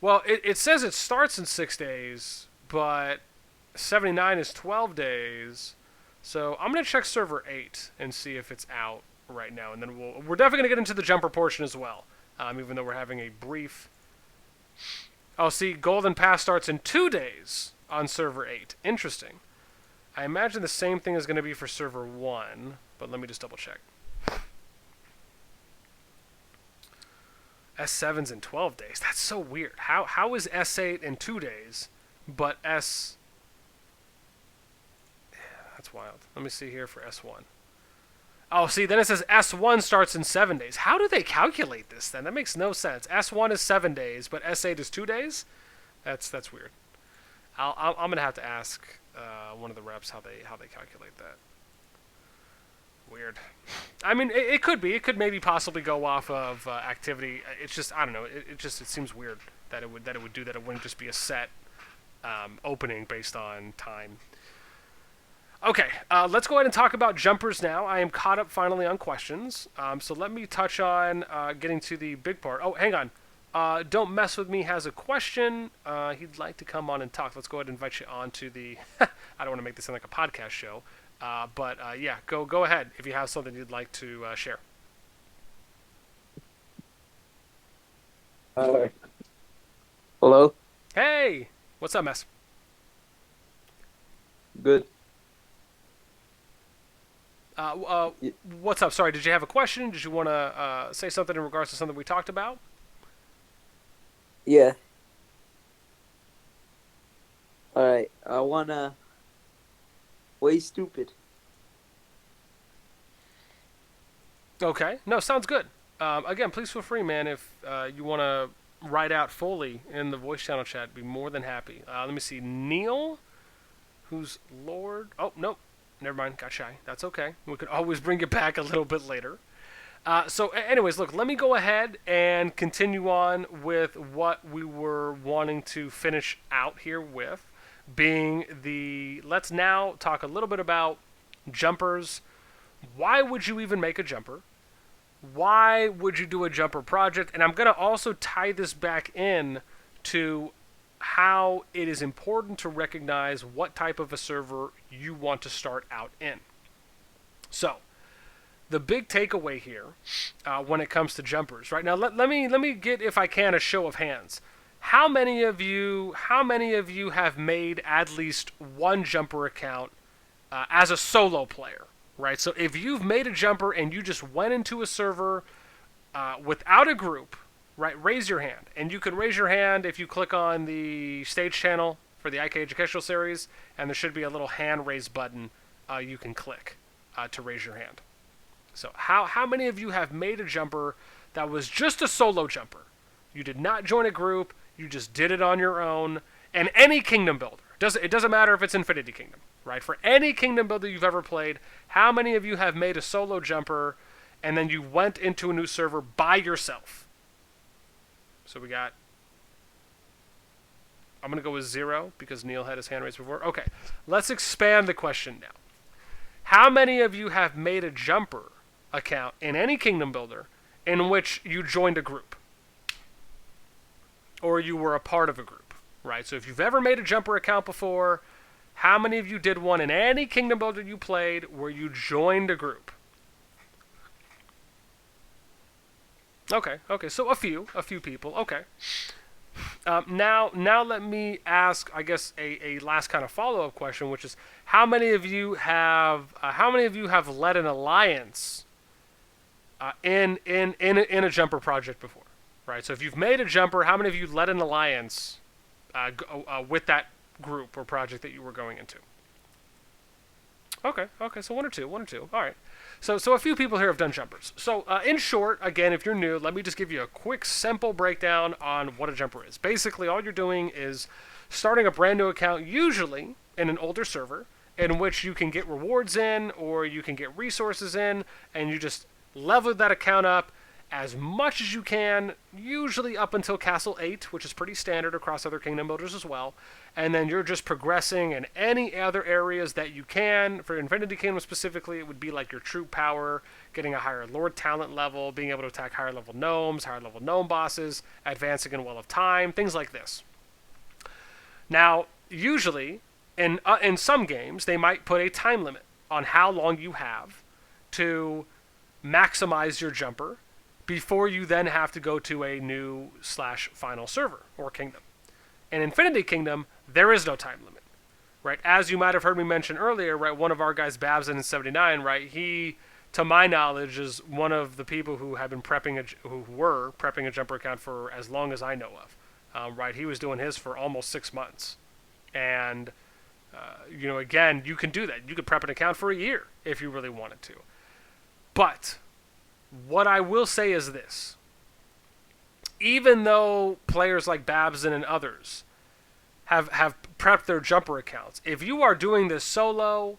Well, it says it starts in 6 days, but 79 is 12 days. So I'm gonna check server 8 and see if it's out right now, and then we're definitely gonna get into the jumper portion as well. Even though we're having a brief. Oh, see, Golden Pass starts in 2 days on server 8. Interesting. I imagine the same thing is going to be for server 1, but let me just double check. S7's in 12 days. That's so weird. How is S8 in 2 days, but S... Yeah, that's wild. Let me see here for S1. Oh, see, then it says S1 starts in 7 days. How do they calculate this then? That makes no sense. S1 is 7 days, but S8 is 2 days? That's weird. I'm going to have to ask one of the reps how they calculate that. Weird. I mean, it could be. It could maybe possibly go off of activity. It's just, I don't know. It seems weird that it would do that. It wouldn't just be a set opening based on time. Okay, let's go ahead and talk about jumpers now. I am caught up finally on questions. So let me touch on getting to the big part. Oh, hang on. Don't Mess With Me has a question. He'd like to come on and talk. Let's go ahead and invite you on to the... I don't want to make this sound like a podcast show. But yeah, go ahead if you have something you'd like to share. Hello? Hey! What's up, Mess? Good. What's up? Sorry, did you have a question? Did you want to say something in regards to something we talked about? Yeah. Alright, I wanna... Way stupid. Okay. No, sounds good. Again, please feel free, man, if you want to write out fully in the voice channel chat, be more than happy. Let me see. Neil, who's Lord... Oh, nope. Never mind. Got shy. That's okay. We could always bring it back a little bit later. So anyways, look, let me go ahead and continue on with what we were wanting to finish out here with, being the... Let's now talk a little bit about jumpers. Why would you even make a jumper? Why would you do a jumper project? And I'm going to also tie this back in to how it is important to recognize what type of a server you want to start out in. So, the big takeaway here when it comes to jumpers, right? Now, let me get, if I can, a show of hands. How many of you have made at least one jumper account as a solo player, right? So if you've made a jumper and you just went into a server without a group, right, raise your hand. And you can raise your hand if you click on the stage channel for the IK Educational Series, and there should be a little hand raise button you can click to raise your hand. So how many of you have made a jumper that was just a solo jumper? You did not join a group, you just did it on your own, and any kingdom builder. It doesn't matter if it's Infinity Kingdom, right? For any kingdom builder you've ever played, how many of you have made a solo jumper and then you went into a new server by yourself? So we got... I'm going to go with 0 because Neil had his hand raised before. Okay, let's expand the question now. How many of you have made a jumper account in any kingdom builder in which you joined a group? Or you were a part of a group, right? So if you've ever made a jumper account before, how many of you did one in any kingdom builder you played where you joined a group? Okay, so a few people, okay. Now let me ask, I guess, a last kind of follow-up question, which is, how many of you have led an alliance in a jumper project before? Right, so if you've made a jumper, how many of you led an alliance with that group or project that you were going into? Okay, so one or two. All right. So a few people here have done jumpers. So in short, again, if you're new, let me just give you a quick, simple breakdown on what a jumper is. Basically, all you're doing is starting a brand new account, usually in an older server, in which you can get rewards in or you can get resources in, and you just level that account up as much as you can, usually up until Castle 8, which is pretty standard across other kingdom builders as well. And then you're just progressing in any other areas that you can. For Infinity Kingdom specifically, it would be like your troop power, getting a higher Lord talent level, being able to attack higher level gnomes, higher level gnome bosses, advancing in Well of Time, things like this. Now, usually, in some games, they might put a time limit on how long you have to maximize your jumper before you then have to go to a new / final server or kingdom. In Infinity Kingdom, there is no time limit, right? As you might have heard me mention earlier, right, one of our guys, Babs in 79, right, he, to my knowledge, is one of the people who have been were prepping a jumper account for as long as I know of, right? He was doing his for almost 6 months. And, again, you can do that. You could prep an account for a year if you really wanted to. But what I will say is this. Even though players like Babson and others have prepped their jumper accounts, if you are doing this solo,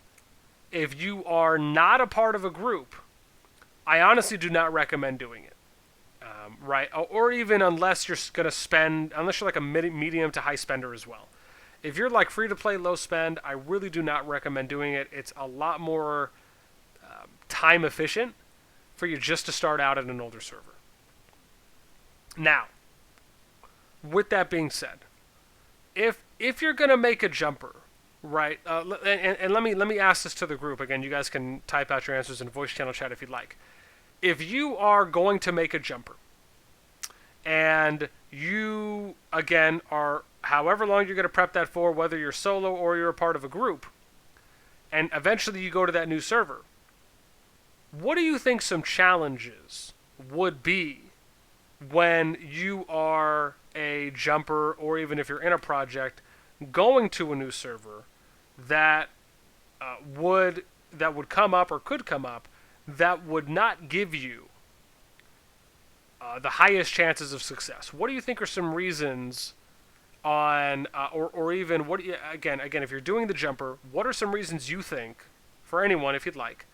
if you are not a part of a group, I honestly do not recommend doing it. Right? Or even unless you're going to spend, unless you're like a medium to high spender as well. If you're like free to play, low spend, I really do not recommend doing it. It's a lot more time efficient for you just to start out at an older server. Now, with that being said, if you're gonna make a jumper, right? And let me ask this to the group again. You guys can type out your answers in voice channel chat if you'd like. If you are going to make a jumper, and you again are however long you're gonna prep that for, whether you're solo or you're a part of a group, and eventually you go to that new server, what do you think some challenges would be when you are a jumper, or even if you're in a project, going to a new server that would come up or could come up that would not give you the highest chances of success? What do you think are some reasons on, or even what? Again, if you're doing the jumper, what are some reasons you think, for anyone if you'd like,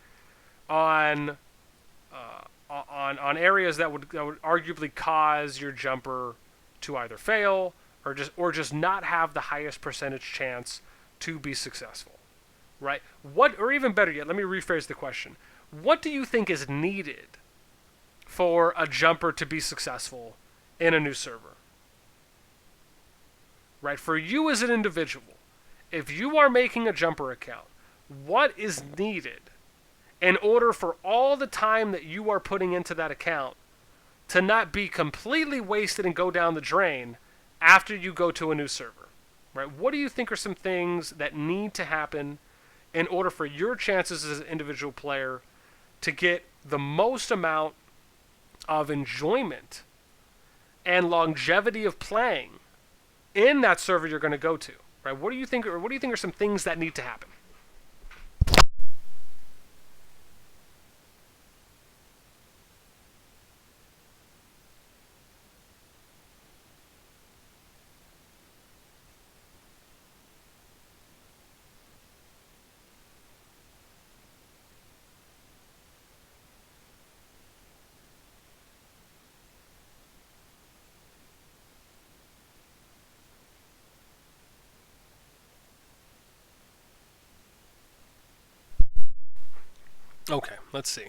on areas that would arguably cause your jumper to either fail or just not have the highest percentage chance to be successful, right? What, or even better yet, let me rephrase the question. What do you think is needed for a jumper to be successful in a new server? right? For you as an individual, if you are making a jumper account, what is needed in order for all the time that you are putting into that account to not be completely wasted and go down the drain after you go to a new server, right? What do you think are some things that need to happen in order for your chances as an individual player to get the most amount of enjoyment and longevity of playing in that server you're going to go to, right? What do you think are some things that need to happen? Okay, let's see.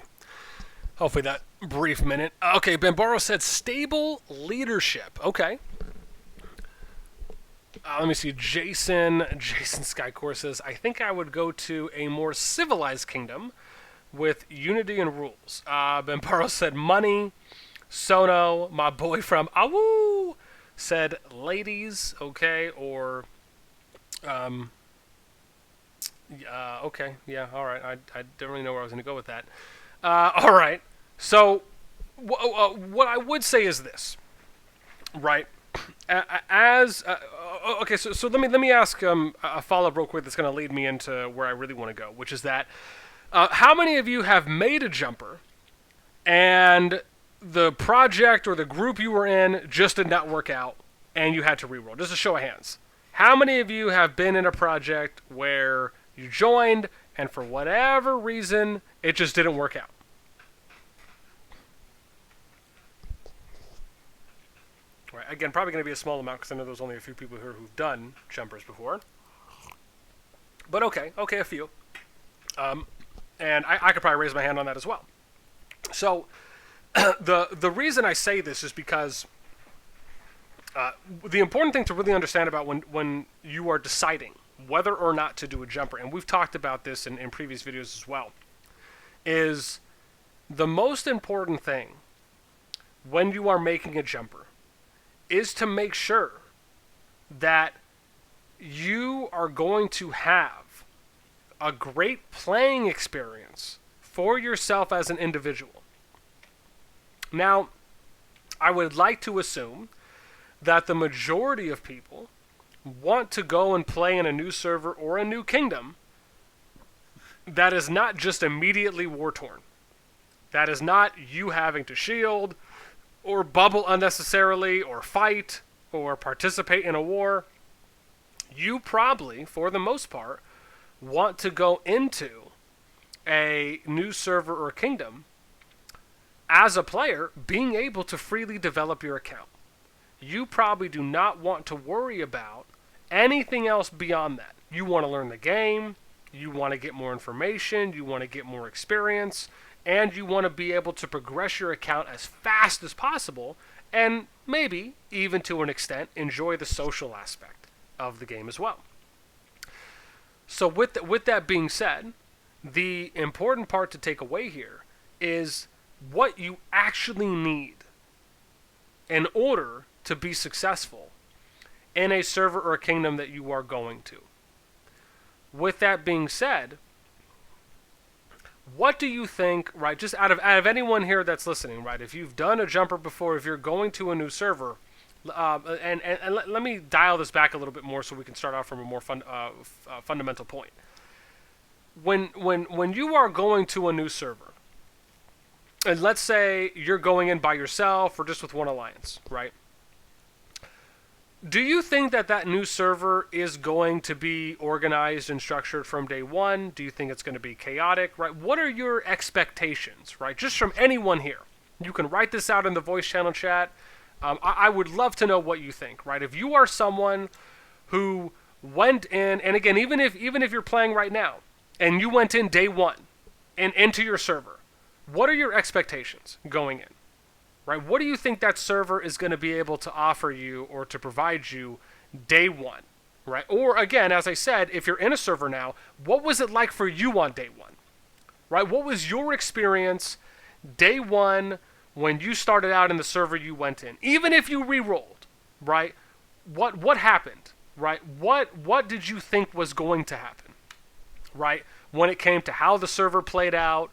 Hopefully that brief minute. Okay, Bambaro said stable leadership. Okay. Let me see. Jason Skycore says, I think I would go to a more civilized kingdom with unity and rules. Bambaro said money. Sono, my boy from Awoo, said ladies. Okay, or okay, yeah, all right. I didn't really know where I was going to go with that. All right. So, what I would say is this, right? Okay, so let me ask a follow-up real quick that's going to lead me into where I really want to go, which is that how many of you have made a jumper and the project or the group you were in just did not work out and you had to reroll? Just a show of hands. How many of you have been in a project where you joined and for whatever reason it just didn't work out? Right. Again, probably going to be a small amount because I know there's only a few people here who've done jumpers before. But okay, a few. And I could probably raise my hand on that as well. So the reason I say this is because the important thing to really understand about when you are deciding whether or not to do a jumper, and we've talked about this in previous videos as well, is the most important thing when you are making a jumper is to make sure that you are going to have a great playing experience for yourself as an individual. Now, I would like to assume that the majority of people want to go and play in a new server or a new kingdom that is not just immediately war-torn. That is not you having to shield or bubble unnecessarily or fight or participate in a war. You probably, for the most part, want to go into a new server or kingdom as a player being able to freely develop your account. You probably do not want to worry about anything else beyond that. You want to learn the game, you want to get more information, you want to get more experience, and you want to be able to progress your account as fast as possible, and maybe, even to an extent, enjoy the social aspect of the game as well. So with that being said, the important part to take away here is what you actually need in order to be successful in a server or a kingdom that you are going to. With that being said, what do you think, right, just out of anyone here that's listening, right, if you've done a jumper before, if you're going to a new server, and let me dial this back a little bit more so we can start off from a more fundamental point. When you are going to a new server, and let's say you're going in by yourself or just with one alliance, right? Do you think that new server is going to be organized and structured from day one? Do you think it's going to be chaotic, right? What are your expectations, right? Just from anyone here. You can write this out in the voice channel chat. I would love to know what you think, right? If you are someone who went in, and again, even if you're playing right now, and you went in day one and into your server, what are your expectations going in? Right? What do you think that server is going to be able to offer you or to provide you day one, right? Or again, as I said, if you're in a server now, what was it like for you on day one, right? What was your experience day one when you started out in the server you went in? Even if you re-rolled, right? What happened, right? What did you think was going to happen, right? When it came to how the server played out,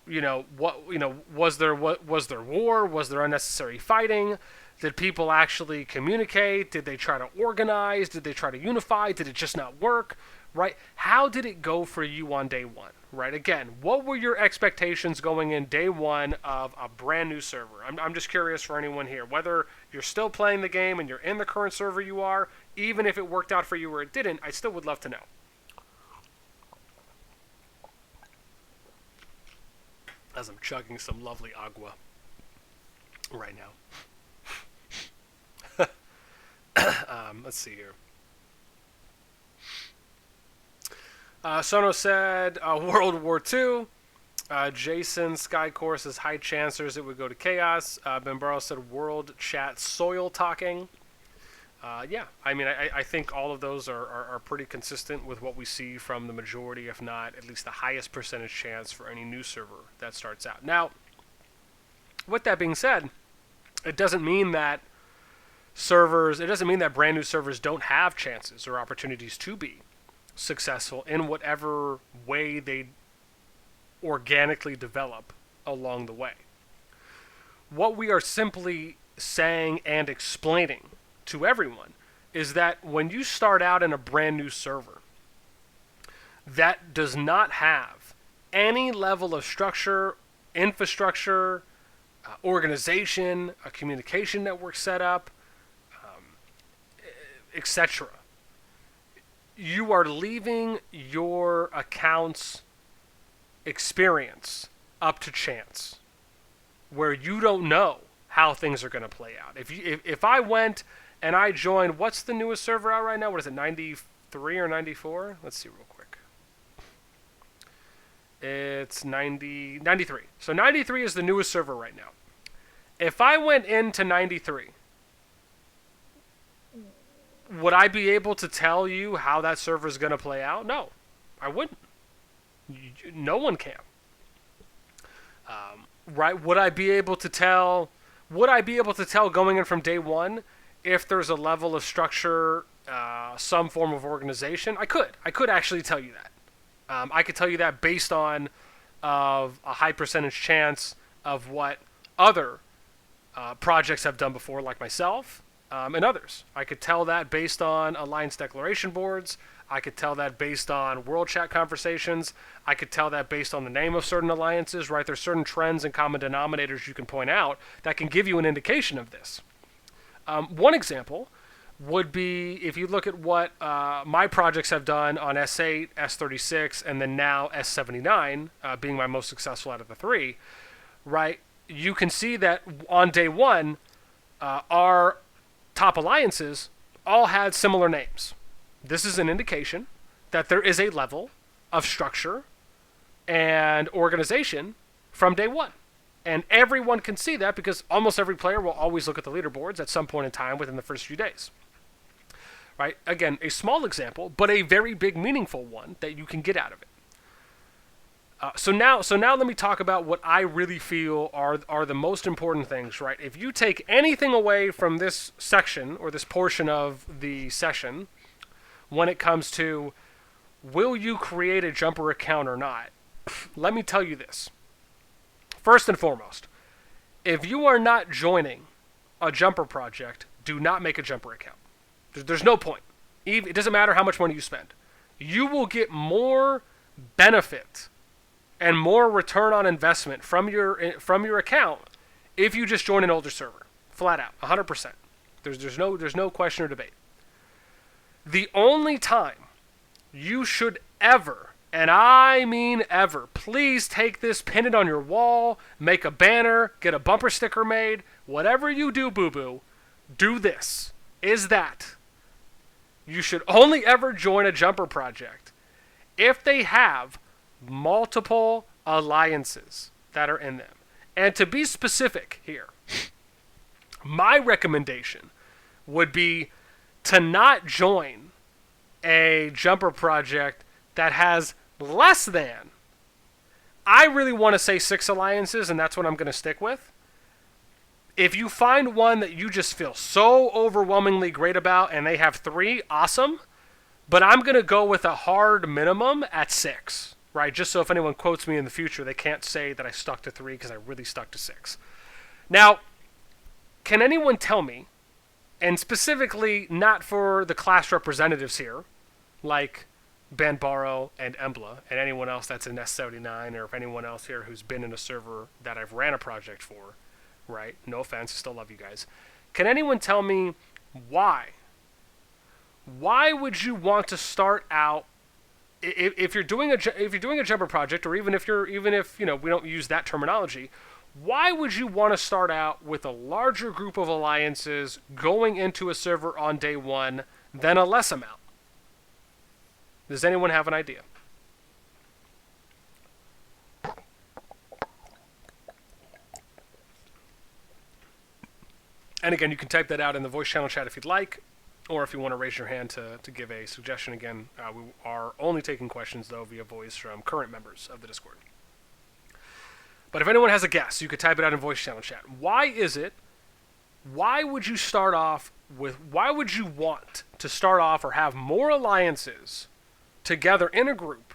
was there war? Was there unnecessary fighting? Did people actually communicate? Did they try to organize? Did they try to unify? Did it just not work? Right? How did it go for you on day one? Right? Again, what were your expectations going in day one of a brand new server? I'm just curious for anyone here, whether you're still playing the game and you're in the current server you are, even if it worked out for you or it didn't, I still would love to know. As I'm chugging some lovely agua right now. Let's see here. Sono said World War II. Jason Skycore says high chancers it would go to chaos. Ben Barrow said world chat soil talking. Yeah, I mean, I think all of those are pretty consistent with what we see from the majority, if not at least the highest percentage chance for any new server that starts out. Now, with that being said, it doesn't mean that brand new servers don't have chances or opportunities to be successful in whatever way they organically develop along the way. What we are simply saying and explaining to everyone is that when you start out in a brand new server that does not have any level of structure, infrastructure, organization, a communication network set up, etc., you are leaving your account's experience up to chance, where you don't know how things are going to play out. If I went and I joined, what's the newest server out right now? What is it, 93 or 94? Let's see real quick. It's 93. So 93 is the newest server right now. If I went into 93, would I be able to tell you how that server is going to play out? No, I wouldn't. No one can. Right? Would I be able to tell going in from day one if there's a level of structure, some form of organization? I could actually tell you that. I could tell you that based on of a high percentage chance of what other projects have done before, like myself. And others. I could tell that based on alliance declaration boards. I could tell that based on world chat conversations. I could tell that based on the name of certain alliances, right? There's certain trends and common denominators you can point out that can give you an indication of this. One example would be if you look at what my projects have done on S8, S36, and then now S79, being my most successful out of the three, right? You can see that on day one, our top alliances all had similar names. This is an indication that there is a level of structure and organization from day one. And everyone can see that because almost every player will always look at the leaderboards at some point in time within the first few days. Right? Again, a small example, but a very big, meaningful one that you can get out of it. So now let me talk about what I really feel are the most important things, right? If you take anything away from this section or this portion of the session when it comes to will you create a jumper account or not, let me tell you this. First and foremost, if you are not joining a jumper project, do not make a jumper account. There's no point. It doesn't matter how much money you spend. You will get more benefit and more return on investment from your account if you just join an older server, flat out, 100%. There's no question or debate. The only time you should ever, and I mean ever, please take this, pin it on your wall, make a banner, get a bumper sticker made, whatever you do, boo-boo, do this, is that you should only ever join a jumper project if they have multiple alliances that are in them. And to be specific here, my recommendation would be to not join a jumper project that has less than, I really want to say 6 alliances, and that's what I'm going to stick with. If you find one that you just feel so overwhelmingly great about and they have 3, awesome. But I'm going to go with a hard minimum at 6, right? Just so if anyone quotes me in the future, they can't say that I stuck to 3 because I really stuck to 6. Now, can anyone tell me, and specifically not for the class representatives here, like Banbaro and Embla, and anyone else that's in S79, or if anyone else here who's been in a server that I've ran a project for, right? No offense, I still love you guys. Can anyone tell me why? Why would you want to start out if you're doing a jumper project, or even if we don't use that terminology? Why would you want to start out with a larger group of alliances going into a server on day 1 than a less amount? Does anyone have an idea? And again, you can type that out in the voice channel chat if you'd like, or if you want to raise your hand to give a suggestion. Again, we are only taking questions, though, via voice from current members of the Discord. But if anyone has a guess, you could type it out in voice channel chat. Why would you want to start off or have more alliances together in a group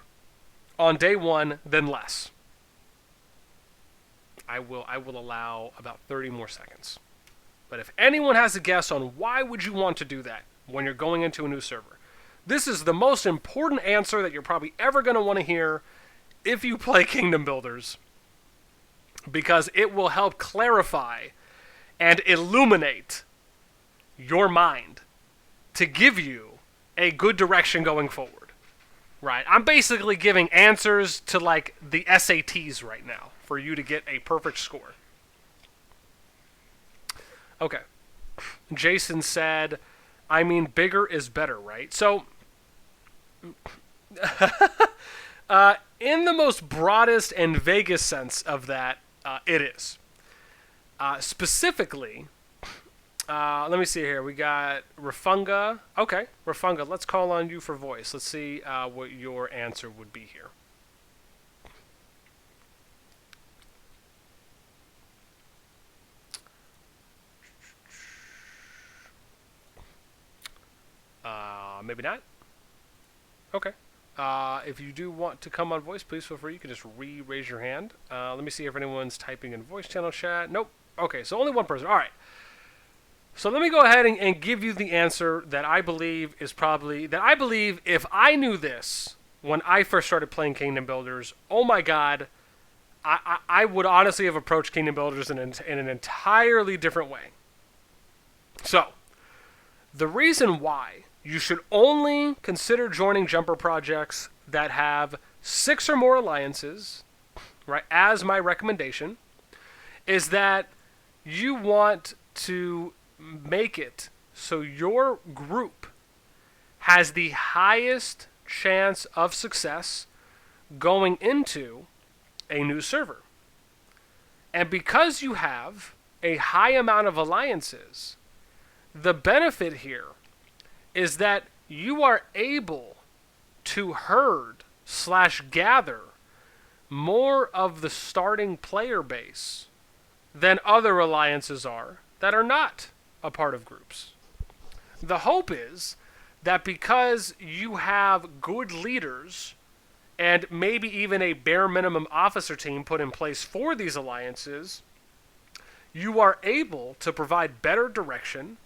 on day 1 than less? I will allow about 30 more seconds. But if anyone has a guess on why would you want to do that when you're going into a new server, this is the most important answer that you're probably ever going to want to hear if you play Kingdom Builders, because it will help clarify and illuminate your mind to give you a good direction going forward. Right? I'm basically giving answers to like the SATs right now for you to get a perfect score. Okay. Jason said, I mean, bigger is better, right? So, in the most broadest and vaguest sense of that, it is. Specifically, let me see here. We got Rafunga. Okay, Rafunga, let's call on you for voice. Let's see what your answer would be here. Maybe not. Okay. If you do want to come on voice, please feel free. You can just raise your hand. Let me see if anyone's typing in voice channel chat. Nope. Okay, so only one person. All right. So let me go ahead and give you the answer that I believe is probably... That I believe if I knew this when I first started playing Kingdom Builders, oh my god, I would honestly have approached Kingdom Builders in an entirely different way. So, the reason why you should only consider joining jumper projects that have 6 or more alliances, right, as my recommendation, is that you want to make it so your group has the highest chance of success going into a new server. And because you have a high amount of alliances, the benefit here is that you are able to herd/gather more of the starting player base than other alliances are that are not a part of groups. The hope is that because you have good leaders and maybe even a bare minimum officer team put in place for these alliances, you are able to provide better direction,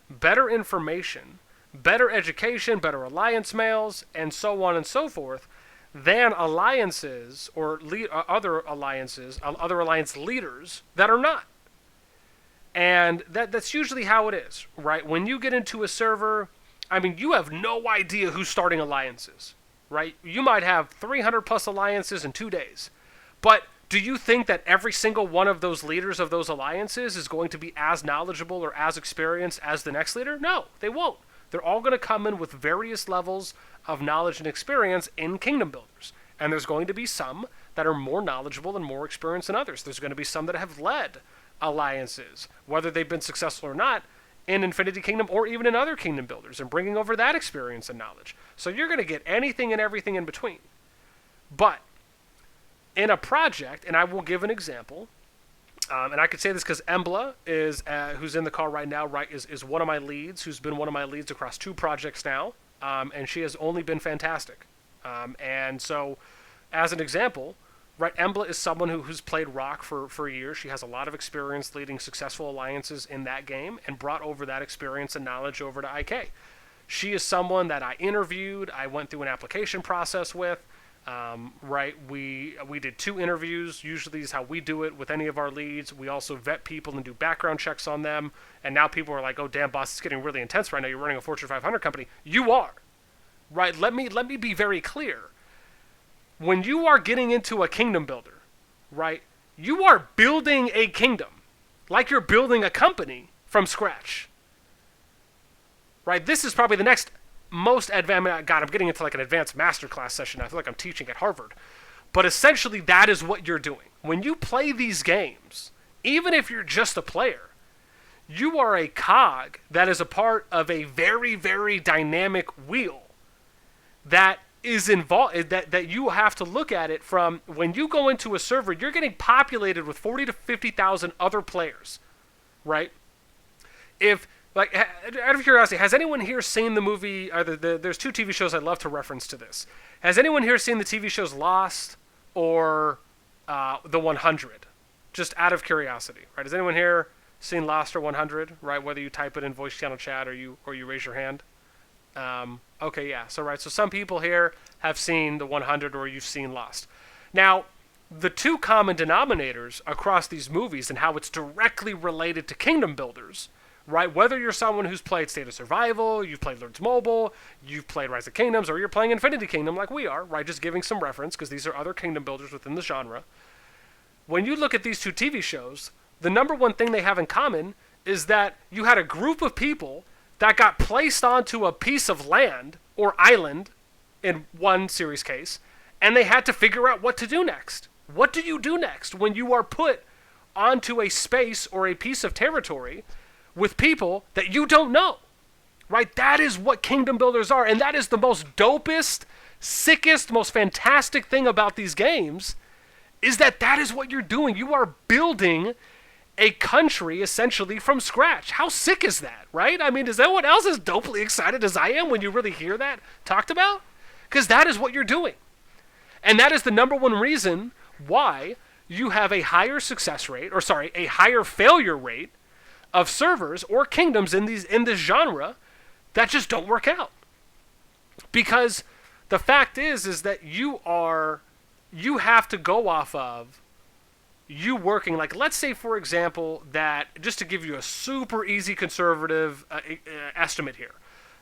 better information, better education, better alliance mails, and so on and so forth, than alliances or other alliance leaders that are not. And that's usually how it is, right? When you get into a server, I mean, you have no idea who's starting alliances, right? You might have 300 plus alliances in 2 days. But do you think that every single one of those leaders of those alliances is going to be as knowledgeable or as experienced as the next leader? No, they won't. They're all going to come in with various levels of knowledge and experience in Kingdom Builders. And there's going to be some that are more knowledgeable and more experienced than others. There's going to be some that have led alliances. Whether they've been successful or not in Infinity Kingdom or even in other kingdom builders and bringing over that experience and knowledge. So you're going to get anything and everything in between. But in a project, and I will give an example, and I could say this because Embla is who's in the call right now, right, is one of my leads, who's been one of my leads across 2 projects now, and she has only been fantastic. And so, as an example, right, Embla is someone who's played Rock for years. She has a lot of experience leading successful alliances in that game and brought over that experience and knowledge over to IK. She is someone that I interviewed, I went through an application process with. Right, we did 2 interviews. Usually is how we do it with any of our leads. We also vet people and do background checks on them. And now people are like, "Oh, damn, boss, it's getting really intense right now. You're running a Fortune 500 company." You are, right? Let me be very clear. When you are getting into a kingdom builder, right, you are building a kingdom like you're building a company from scratch. Right? This is probably the next most advanced. God, I'm getting into like an advanced masterclass session. I feel like I'm teaching at Harvard. But essentially, that is what you're doing. When you play these games, even if you're just a player, you are a cog that is a part of a very, very dynamic wheel that is involved, that you have to look at it from when you go into a server, you're getting populated with 40 to 50,000 other players, right? If, like, out of curiosity, has anyone here seen the movie, there's 2 TV shows I'd love to reference to this. Has anyone here seen the TV shows Lost or The 100? Just out of curiosity, right? Has anyone here seen Lost or 100, right? Whether you type it in voice channel chat or you raise your hand. Okay, yeah. So, right. So some people here have seen The 100 or you've seen Lost. Now, the 2 common denominators across these movies and how it's directly related to kingdom builders, right? Whether you're someone who's played State of Survival, you've played Lords Mobile, you've played Rise of Kingdoms, or you're playing Infinity Kingdom like we are, right? Just giving some reference because these are other kingdom builders within the genre. When you look at these 2 TV shows, the number one thing they have in common is that you had a group of people that got placed onto a piece of land or island in one series case, and they had to figure out what to do next. What do you do next when you are put onto a space or a piece of territory with people that you don't know, right? That is what kingdom builders are, and that is the most dopest, sickest, most fantastic thing about these games, is that is what you're doing. You are building a country essentially from scratch. How sick is that, right? I mean, is anyone else as dopely excited as I am when you really hear that talked about? Because that is what you're doing. And that is the number one reason why you have a higher success rate, or sorry, a higher failure rate of servers or kingdoms in this genre that just don't work out. Because the fact is that you have to go off of you working, like, let's say, for example, that, just to give you a super easy conservative estimate here,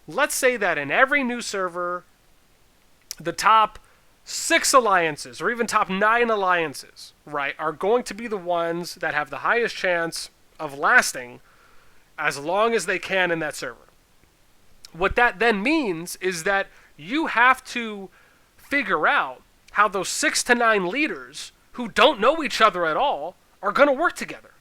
let's say that in every new server, the top 6 alliances, or even top 9 alliances, right, are going to be the ones that have the highest chance of lasting as long as they can in that server. What that then means is that you have to figure out how those 6 to 9 leaders who don't know each other at all are going to work together.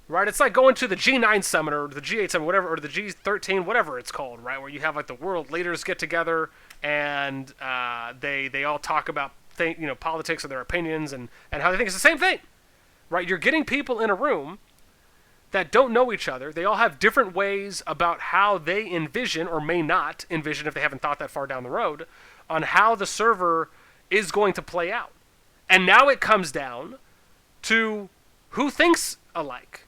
Right? It's like going to the G9 summit or the G8 summit, whatever, or the G13, whatever it's called, right? Where you have like the world leaders get together and they all talk about politics and their opinions and how they think it's the same thing. Right? You're getting people in a room that don't know each other. They all have different ways about how they envision, or may not envision if they haven't thought that far down the road, on how the server is going to play out. And now it comes down to who thinks alike,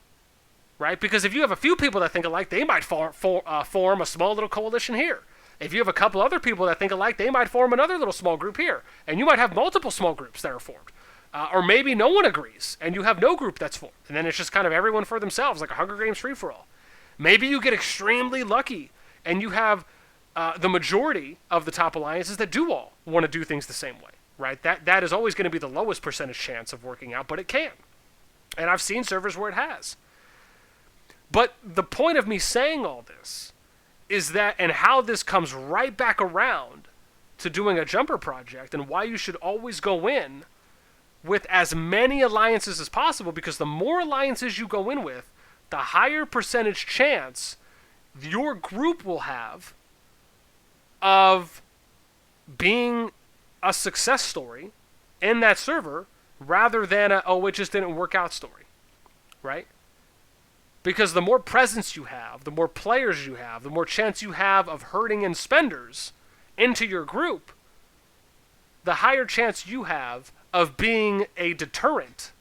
right? Because if you have a few people that think alike, they might form a small little coalition here. If you have a couple other people that think alike, they might form another little small group here. And you might have multiple small groups that are formed. Or maybe no one agrees, and you have no group that's formed. And then it's just kind of everyone for themselves, like a Hunger Games free-for-all. Maybe you get extremely lucky, and you have the majority of the top alliances that do all want to do things the same way. Right? That is always going to be the lowest percentage chance of working out, but it can. And I've seen servers where it has. But the point of me saying all this is that, and how this comes right back around to doing a jumper project, and why you should always go in with as many alliances as possible, because the more alliances you go in with, the higher percentage chance your group will have of being a success story in that server rather than a, oh, it just didn't work out story, right? Because the more presence you have, the more players you have, the more chance you have of herding in spenders into your group, the higher chance you have of being a deterrent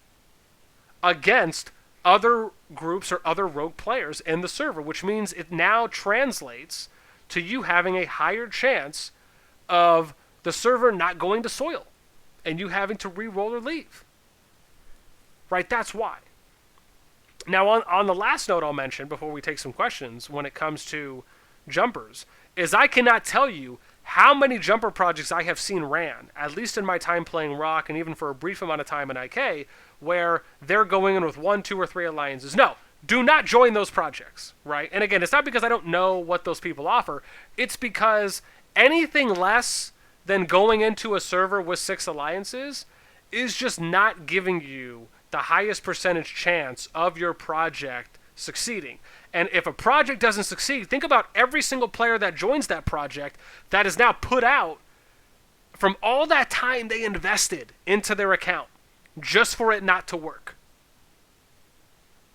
against other groups or other rogue players in the server, which means it now translates to you having a higher chance of the server not going to soil and you having to re-roll or leave. Right? That's why. Now, on the last note I'll mention before we take some questions when it comes to jumpers, is I cannot tell you how many jumper projects I have seen ran, at least in my time playing Rock and even for a brief amount of time in IK, where they're going in with 1, 2, or 3 alliances. No, do not join those projects, right? And again, it's not because I don't know what those people offer. It's because anything less than going into a server with 6 alliances is just not giving you the highest percentage chance of your project succeeding. And if a project doesn't succeed, think about every single player that joins that project that is now put out from all that time they invested into their account just for it not to work.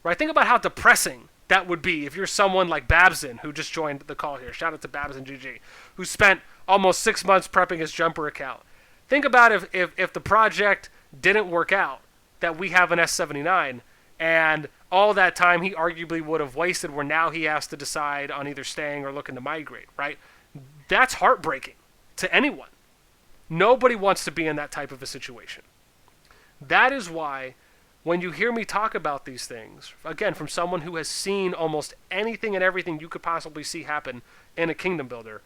Right? Think about how depressing that would be if you're someone like Babson, who just joined the call here. Shout out to Babson GG, who spent almost 6 months prepping his jumper account. Think about if the project didn't work out, that we have an S79, and all that time he arguably would have wasted where now he has to decide on either staying or looking to migrate, right? That's heartbreaking to anyone. Nobody wants to be in that type of a situation. That is why when you hear me talk about these things, again, from someone who has seen almost anything and everything you could possibly see happen in a kingdom builder,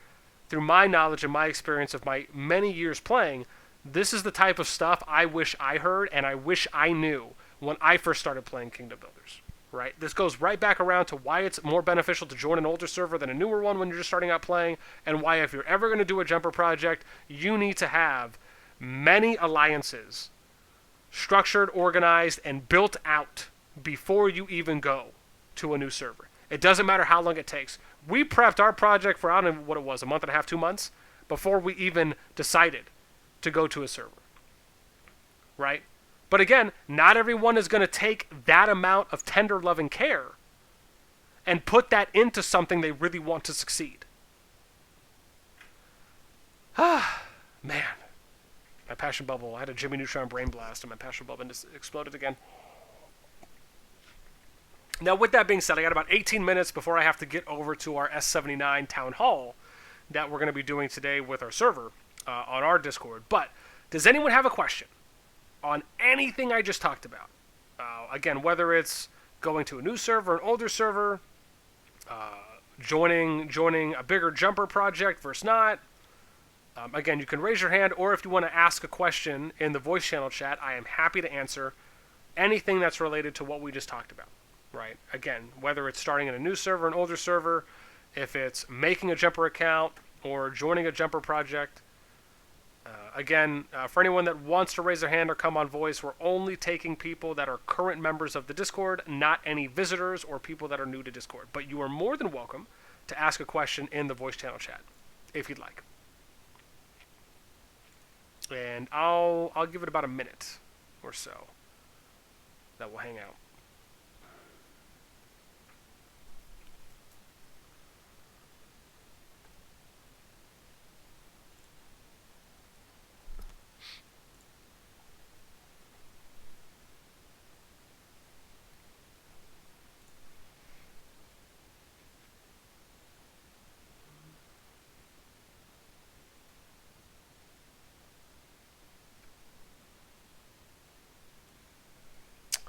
through my knowledge and my experience of my many years playing, this is the type of stuff I wish I heard and I wish I knew when I first started playing kingdom builders, right? This goes right back around to why it's more beneficial to join an older server than a newer one when you're just starting out playing, and why if you're ever going to do a jumper project, you need to have many alliances structured, organized, and built out before you even go to a new server. It doesn't matter how long it takes. We prepped our project for, I don't know what it was, a month and a half, 2 months, before we even decided to go to a server, right? But again, not everyone is going to take that amount of tender love and care and put that into something they really want to succeed. Ah, man. My passion bubble, I had a Jimmy Neutron brain blast and my passion bubble just exploded again. Now, with that being said, I got about 18 minutes before I have to get over to our S79 Town Hall that we're going to be doing today with our server on our Discord. But does anyone have a question on anything I just talked about? Again, whether it's going to a new server, an older server, joining a bigger jumper project versus not. Again, you can raise your hand, or if you want to ask a question in the voice channel chat, I am happy to answer anything that's related to what we just talked about. Right? Again, whether it's starting in a new server, an older server, if it's making a jumper account, or joining a jumper project. Again, for anyone that wants to raise their hand or come on voice, we're only taking people that are current members of the Discord, not any visitors or people that are new to Discord. But you are more than welcome to ask a question in the voice channel chat, if you'd like. And I'll give it about a minute or so that we'll hang out.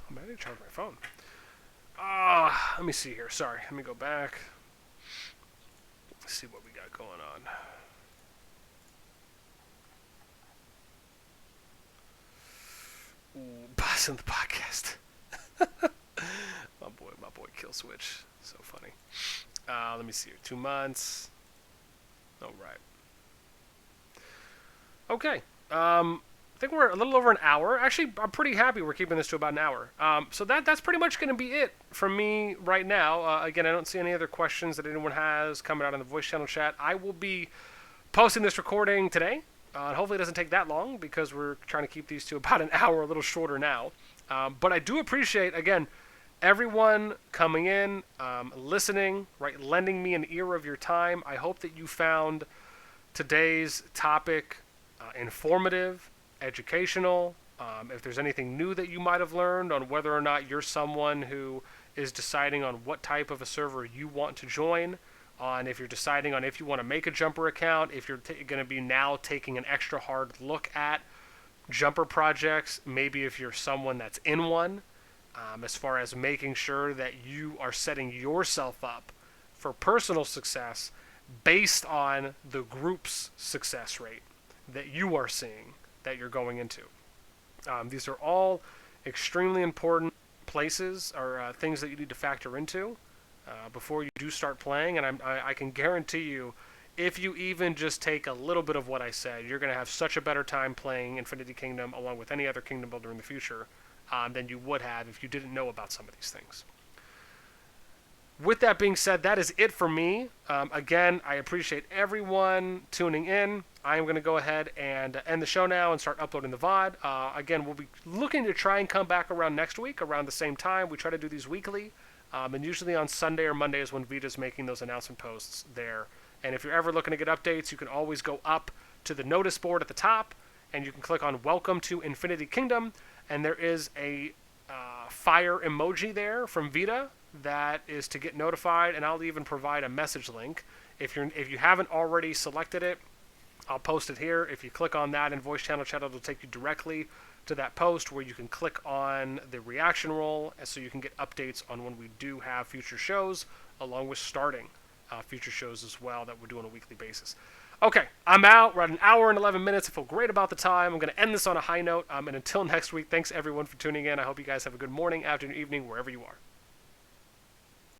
I didn't charge my phone. Let me see here. Sorry. Let me go back. Let's see what we got going on. Ooh, boss in the podcast. my boy Kill Switch. So funny. Let me see here. 2 months. All right. Okay. I think we're a little over an hour. Actually, I'm pretty happy we're keeping this to about an hour. So that's pretty much going to be it from me right now. Again, I don't see any other questions that anyone has coming out in the voice channel chat. I will be posting this recording today. Hopefully it doesn't take that long because we're trying to keep these to about an hour, a little shorter now. But I do appreciate, again, everyone coming in, listening, right, lending me an ear of your time. I hope that you found today's topic informative, educational. If there's anything new that you might have learned on whether or not you're someone who is deciding on what type of a server you want to join, on if you're deciding on if you want to make a jumper account, if you're going to be now taking an extra hard look at jumper projects, maybe if you're someone that's in one, as far as making sure that you are setting yourself up for personal success based on the group's success rate that you are seeing that you're going into. These are all extremely important places or things that you need to factor into before you do start playing. And I can guarantee you, if you even just take a little bit of what I said, you're going to have such a better time playing Infinity Kingdom along with any other kingdom builder in the future than you would have if you didn't know about some of these things. With that being said, that is it for me. Again, I appreciate everyone tuning in. I am going to go ahead and end the show now and start uploading the VOD. Again, we'll be looking to try and come back around next week, around the same time. We try to do these weekly, and usually on Sunday or Monday is when Vita's making those announcement posts there. And if you're ever looking to get updates, you can always go up to the notice board at the top, and you can click on Welcome to Infinity Kingdom, and there is a fire emoji there from Vita that is to get notified, and I'll even provide a message link. If you haven't already selected it, I'll post it here. If you click on that in voice channel chat, it'll take you directly to that post where you can click on the reaction roll, so you can get updates on when we do have future shows, along with starting future shows as well that we're doing on a weekly basis. Okay, I'm out. We're at an hour and 11 minutes. I feel great about the time. I'm going to end this on a high note. And until next week, thanks everyone for tuning in. I hope you guys have a good morning, afternoon, evening, wherever you are.